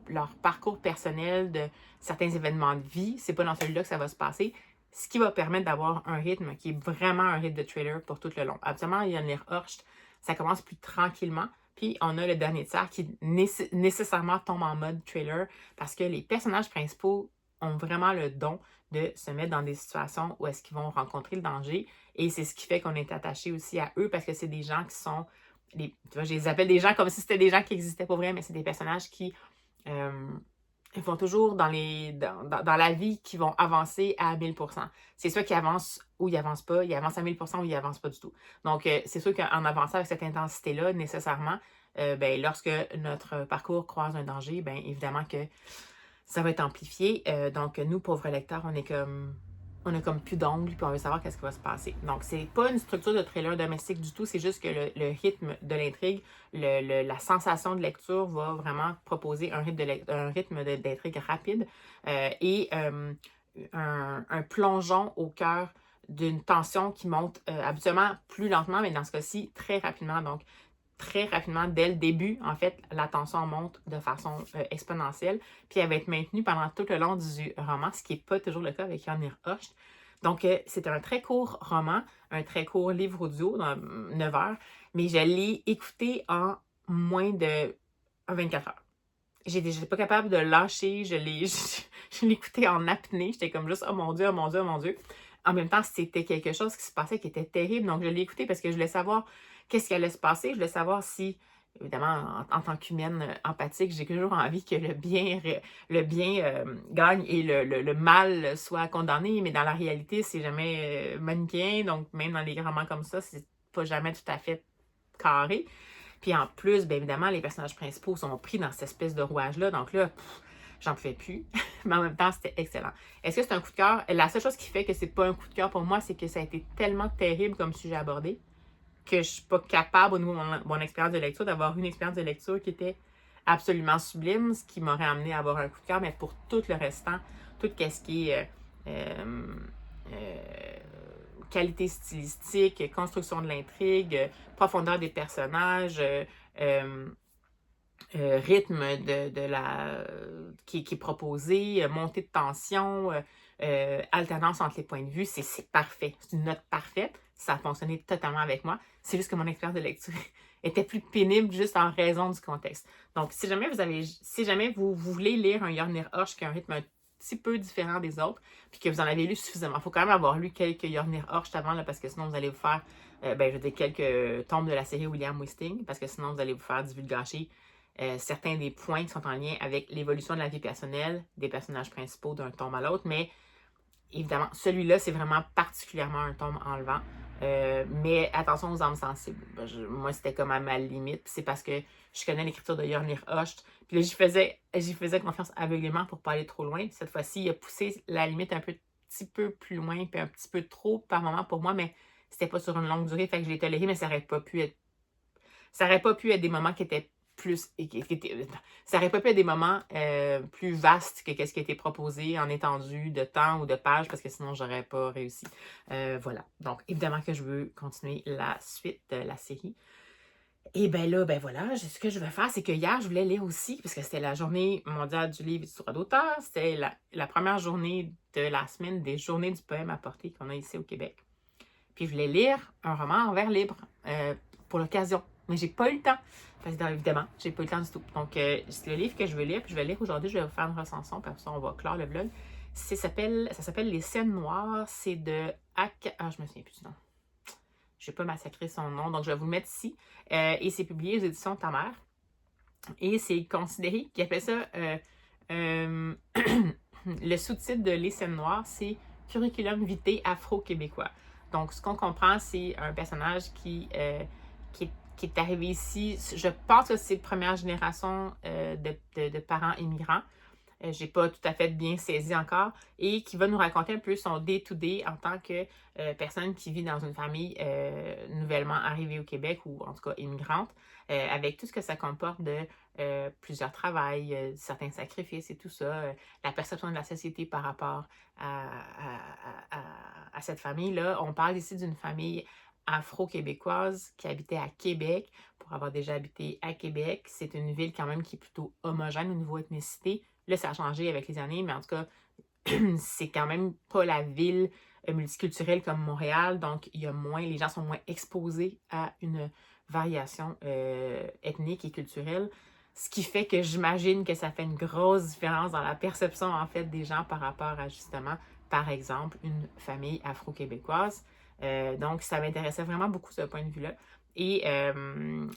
leur parcours personnel, de certains événements de vie, c'est pas dans celui-là que ça va se passer, ce qui va permettre d'avoir un rythme qui est vraiment un rythme de thriller pour tout le long. Absolument, Jornir Horst, ça commence plus tranquillement, puis on a le dernier tiers qui nécessairement tombe en mode thriller parce que les personnages principaux ont vraiment le don de se mettre dans des situations où est-ce qu'ils vont rencontrer le danger. Et c'est ce qui fait qu'on est attaché aussi à eux parce que c'est des gens qui sont... tu vois, je les appelle des gens comme si c'était des gens qui existaient pas vrai, mais c'est des personnages qui font toujours dans la vie, qui vont avancer à 1000%. C'est ceux qui avancent ou ils avancent pas, ils avancent à 1000% ou ils avancent pas du tout. Donc, c'est sûr qu'en avançant avec cette intensité-là, nécessairement, lorsque notre parcours croise un danger, bien évidemment que ça va être amplifié. Donc, nous, pauvres lecteurs, on a comme plus d'ongles, puis on veut savoir qu'est-ce qui va se passer. Donc, c'est pas une structure de thriller domestique du tout, c'est juste que le rythme de l'intrigue, la sensation de lecture va vraiment proposer un rythme d'intrigue rapide et un plongeon au cœur d'une tension qui monte habituellement plus lentement, mais dans ce cas-ci, très rapidement. Donc, très rapidement, dès le début, en fait, la tension monte de façon exponentielle, puis elle va être maintenue pendant tout le long du roman, ce qui n'est pas toujours le cas avec Yarnir Hocht. Donc, c'est un très court roman, un très court livre audio, dans 9 heures, mais je l'ai écouté en moins de 24 heures. J'étais pas capable de lâcher, je l'ai écouté en apnée, j'étais comme juste « Oh mon Dieu, oh mon Dieu, oh mon Dieu ». En même temps, c'était quelque chose qui se passait qui était terrible, donc je l'ai écouté parce que je voulais savoir qu'est-ce qui allait se passer, je voulais savoir si, évidemment, en tant qu'humaine empathique, j'ai toujours envie que le bien gagne et le mal soit condamné, mais dans la réalité, c'est jamais manichéen, donc même dans les romans comme ça, c'est pas jamais tout à fait carré. Puis en plus, bien évidemment, les personnages principaux sont pris dans cette espèce de rouage-là. Donc là, j'en pouvais plus. Mais en même temps, c'était excellent. Est-ce que c'est un coup de cœur? La seule chose qui fait que c'est pas un coup de cœur pour moi, c'est que ça a été tellement terrible comme sujet abordé que je suis pas capable, au niveau de mon expérience de lecture, d'avoir une expérience de lecture qui était absolument sublime, ce qui m'aurait amené à avoir un coup de cœur. Mais pour tout le restant, tout ce qui est qualité stylistique, construction de l'intrigue, profondeur des personnages, rythme qui est proposé, montée de tension, alternance entre les points de vue, c'est parfait. C'est une note parfaite. Ça a fonctionné totalement avec moi. C'est juste que mon expérience de lecture était plus pénible juste en raison du contexte. Donc, si jamais vous voulez lire un Yarnir Hocht qui a un rythme un petit peu différent des autres, puis que vous en avez lu suffisamment. Il faut quand même avoir lu quelques Yarnir Hocht avant, là, parce que sinon vous allez vous faire, quelques tomes de la série William Wisting, parce que sinon vous allez vous faire divulgacher certains des points qui sont en lien avec l'évolution de la vie personnelle des personnages principaux d'un tome à l'autre, mais évidemment, celui-là, c'est vraiment particulièrement un tome enlevant. Mais attention aux âmes sensibles. Moi, c'était comme à ma limite. C'est parce que je connais l'écriture de Yarnir Hocht. Puis là, j'y faisais confiance aveuglément pour pas aller trop loin. Cette fois-ci, il a poussé la limite un petit peu plus loin, puis un petit peu trop par moment pour moi, mais c'était pas sur une longue durée. Fait que je l'ai toléré, mais ça aurait pas pu être des moments qui étaient ça aurait pas pu être des moments plus vastes que ce qui a été proposé en étendue de temps ou de pages, parce que sinon, j'aurais pas réussi. Voilà. Donc, évidemment que je veux continuer la suite de la série. Et bien là, voilà, ce que je vais faire, c'est que hier, je voulais lire aussi, parce que c'était la journée mondiale du livre et du droit d'auteur. C'était la première journée de la semaine des journées du poème à portée qu'on a ici au Québec. Puis je voulais lire un roman en vers libre pour l'occasion. Mais j'ai pas eu le temps. Évidemment, j'ai pas eu le temps du tout. Donc, c'est le livre que je vais lire. Puis je vais lire aujourd'hui. Je vais vous faire une recension. Puis après ça, on va clore le vlog. Ça s'appelle Les Scènes Noires. C'est de je me souviens plus du nom. Je vais pas massacrer son nom. Donc, je vais vous le mettre ici. Et c'est publié aux éditions Ta Mère. Et c'est considéré, qui appelle ça... le sous-titre de Les Scènes Noires, c'est Curriculum vitae afro-québécois. Donc, ce qu'on comprend, c'est un personnage qui est arrivé ici. Je pense que c'est la première génération de parents immigrants. J'ai pas tout à fait bien saisi encore. Et qui va nous raconter un peu son day-to-day en tant que personne qui vit dans une famille nouvellement arrivée au Québec ou en tout cas immigrante, avec tout ce que ça comporte de plusieurs travails, certains sacrifices et tout ça, la perception de la société par rapport à cette famille-là. On parle ici d'une famille afro-québécoise qui habitait à Québec. Pour avoir déjà habité à Québec, c'est une ville quand même qui est plutôt homogène au niveau ethnicité. Là, ça a changé avec les années, mais en tout cas, c'est quand même pas la ville multiculturelle comme Montréal, donc les gens sont moins exposés à une variation ethnique et culturelle, ce qui fait que j'imagine que ça fait une grosse différence dans la perception, en fait, des gens par rapport à, justement, par exemple, une famille afro-québécoise. Donc, ça m'intéressait vraiment beaucoup, ce point de vue-là. Et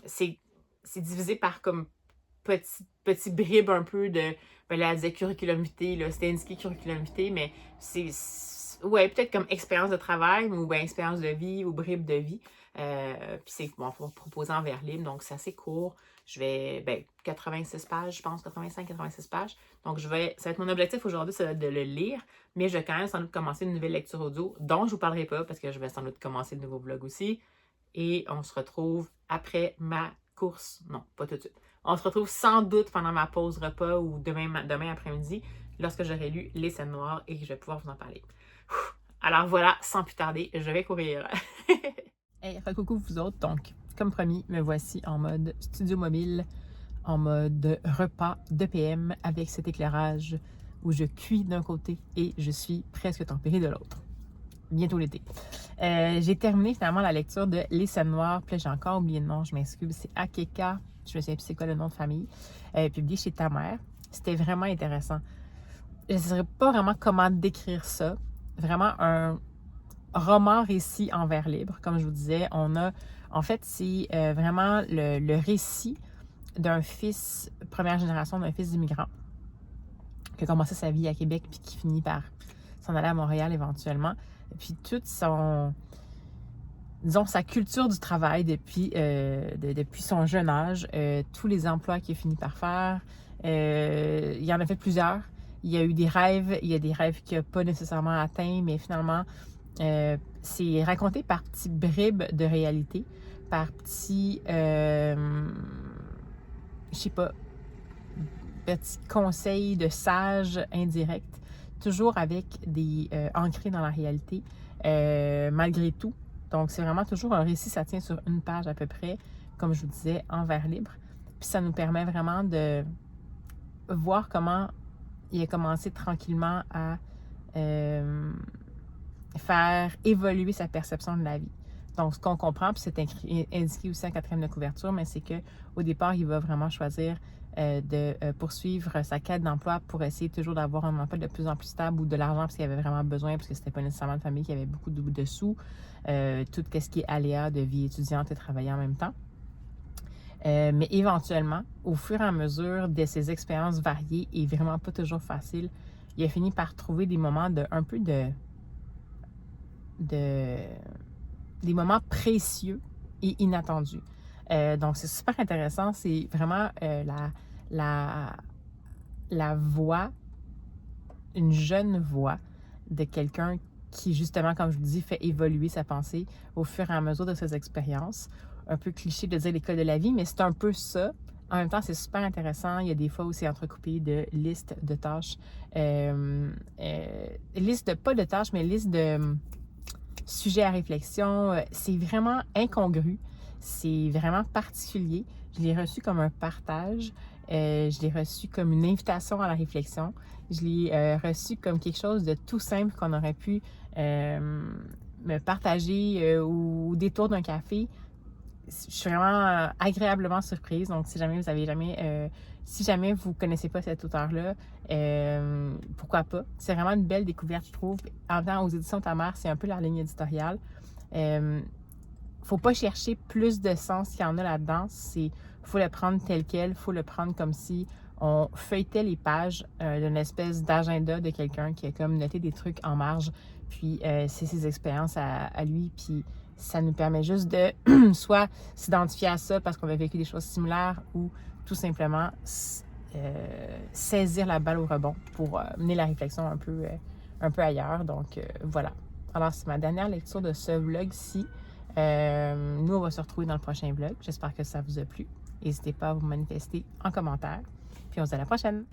c'est divisé par comme petit bribes un peu de... là, elle disait curriculum vitae, là, c'était indiqué curriculum vitae, mais peut-être comme expérience de travail ou expérience de vie ou bribes de vie. Puis c'est proposé en vers libre, donc c'est assez court. Je vais, 86 pages, je pense, 85-86 pages. Donc, ça va être mon objectif aujourd'hui, c'est de le lire, mais je vais quand même sans doute commencer une nouvelle lecture audio, dont je ne vous parlerai pas, parce que je vais sans doute commencer le nouveau vlog aussi. Et on se retrouve après ma course. Non, pas tout de suite. On se retrouve sans doute pendant ma pause repas ou demain après-midi, lorsque j'aurai lu Les Scènes Noires et que je vais pouvoir vous en parler. Alors voilà, sans plus tarder, je vais courir. Hey, recoucou vous autres. Donc, comme promis, me voici en mode studio mobile, en mode repas de PM avec cet éclairage où je cuis d'un côté et je suis presque tempérée de l'autre. Bientôt l'été. J'ai terminé finalement la lecture de Les Scènes Noires, puis là, j'ai encore oublié le nom, je m'excuse, c'est Akeka, je me souviens plus c'est quoi le nom de famille, publié chez Ta Mère. C'était vraiment intéressant. Je ne sais pas vraiment comment décrire ça. Vraiment un roman récit en vers libre, comme je vous disais. En fait, c'est vraiment le récit d'un fils, première génération d'un fils d'immigrant, qui a commencé sa vie à Québec puis qui finit par s'en aller à Montréal éventuellement. Et puis toute disons, sa culture du travail depuis son jeune âge, tous les emplois qu'il a fini par faire. Il y en a fait plusieurs. Il y a eu des rêves, il y a des rêves qu'il n'a pas nécessairement atteints, mais finalement, c'est raconté par petits bribes de réalité, par petits, je sais pas, petits conseils de sages indirects, toujours avec des ancrés dans la réalité, malgré tout. Donc, c'est vraiment toujours un récit, ça tient sur une page à peu près, comme je vous disais, en vers libre. Puis ça nous permet vraiment de voir comment il a commencé tranquillement à faire évoluer sa perception de la vie. Donc, ce qu'on comprend, puis c'est indiqué aussi en 4e de couverture, mais c'est qu'au départ, il va vraiment choisir de poursuivre sa quête d'emploi pour essayer toujours d'avoir un emploi de plus en plus stable ou de l'argent parce qu'il avait vraiment besoin, parce que c'était pas nécessairement une famille qui avait beaucoup de sous, tout ce qui est aléa de vie étudiante et travailler en même temps. Mais éventuellement, au fur et à mesure de ses expériences variées et vraiment pas toujours faciles, il a fini par trouver des moments des moments précieux et inattendus. Donc, c'est super intéressant. C'est vraiment la voix, une jeune voix de quelqu'un qui, justement, comme je vous dis, fait évoluer sa pensée au fur et à mesure de ses expériences. Un peu cliché de dire l'école de la vie, mais c'est un peu ça. En même temps, c'est super intéressant. Il y a des fois où c'est entrecoupé de listes de tâches. Pas de tâches, mais listes de sujets à réflexion. C'est vraiment incongru. C'est vraiment particulier. Je l'ai reçu comme un partage. Je l'ai reçu comme une invitation à la réflexion. Je l'ai reçu comme quelque chose de tout simple qu'on aurait pu me partager au détour d'un café. Je suis vraiment agréablement surprise. Donc, si jamais vous connaissez pas cet auteur-là, pourquoi pas? C'est vraiment une belle découverte, je trouve. En même temps, aux éditions Ta Mère, c'est un peu leur ligne éditoriale. Faut pas chercher plus de sens qu'il y en a là-dedans. Faut le prendre tel quel. Faut le prendre comme si on feuilletait les pages d'une espèce d'agenda de quelqu'un qui a comme noté des trucs en marge. Puis, c'est ses expériences à lui. Puis, ça nous permet juste de soit s'identifier à ça parce qu'on a vécu des choses similaires ou tout simplement saisir la balle au rebond pour mener la réflexion un peu ailleurs. Donc, voilà. Alors, c'est ma dernière lecture de ce vlog-ci. Nous, on va se retrouver dans le prochain vlog. J'espère que ça vous a plu. N'hésitez pas à vous manifester en commentaire. Puis, on se dit à la prochaine!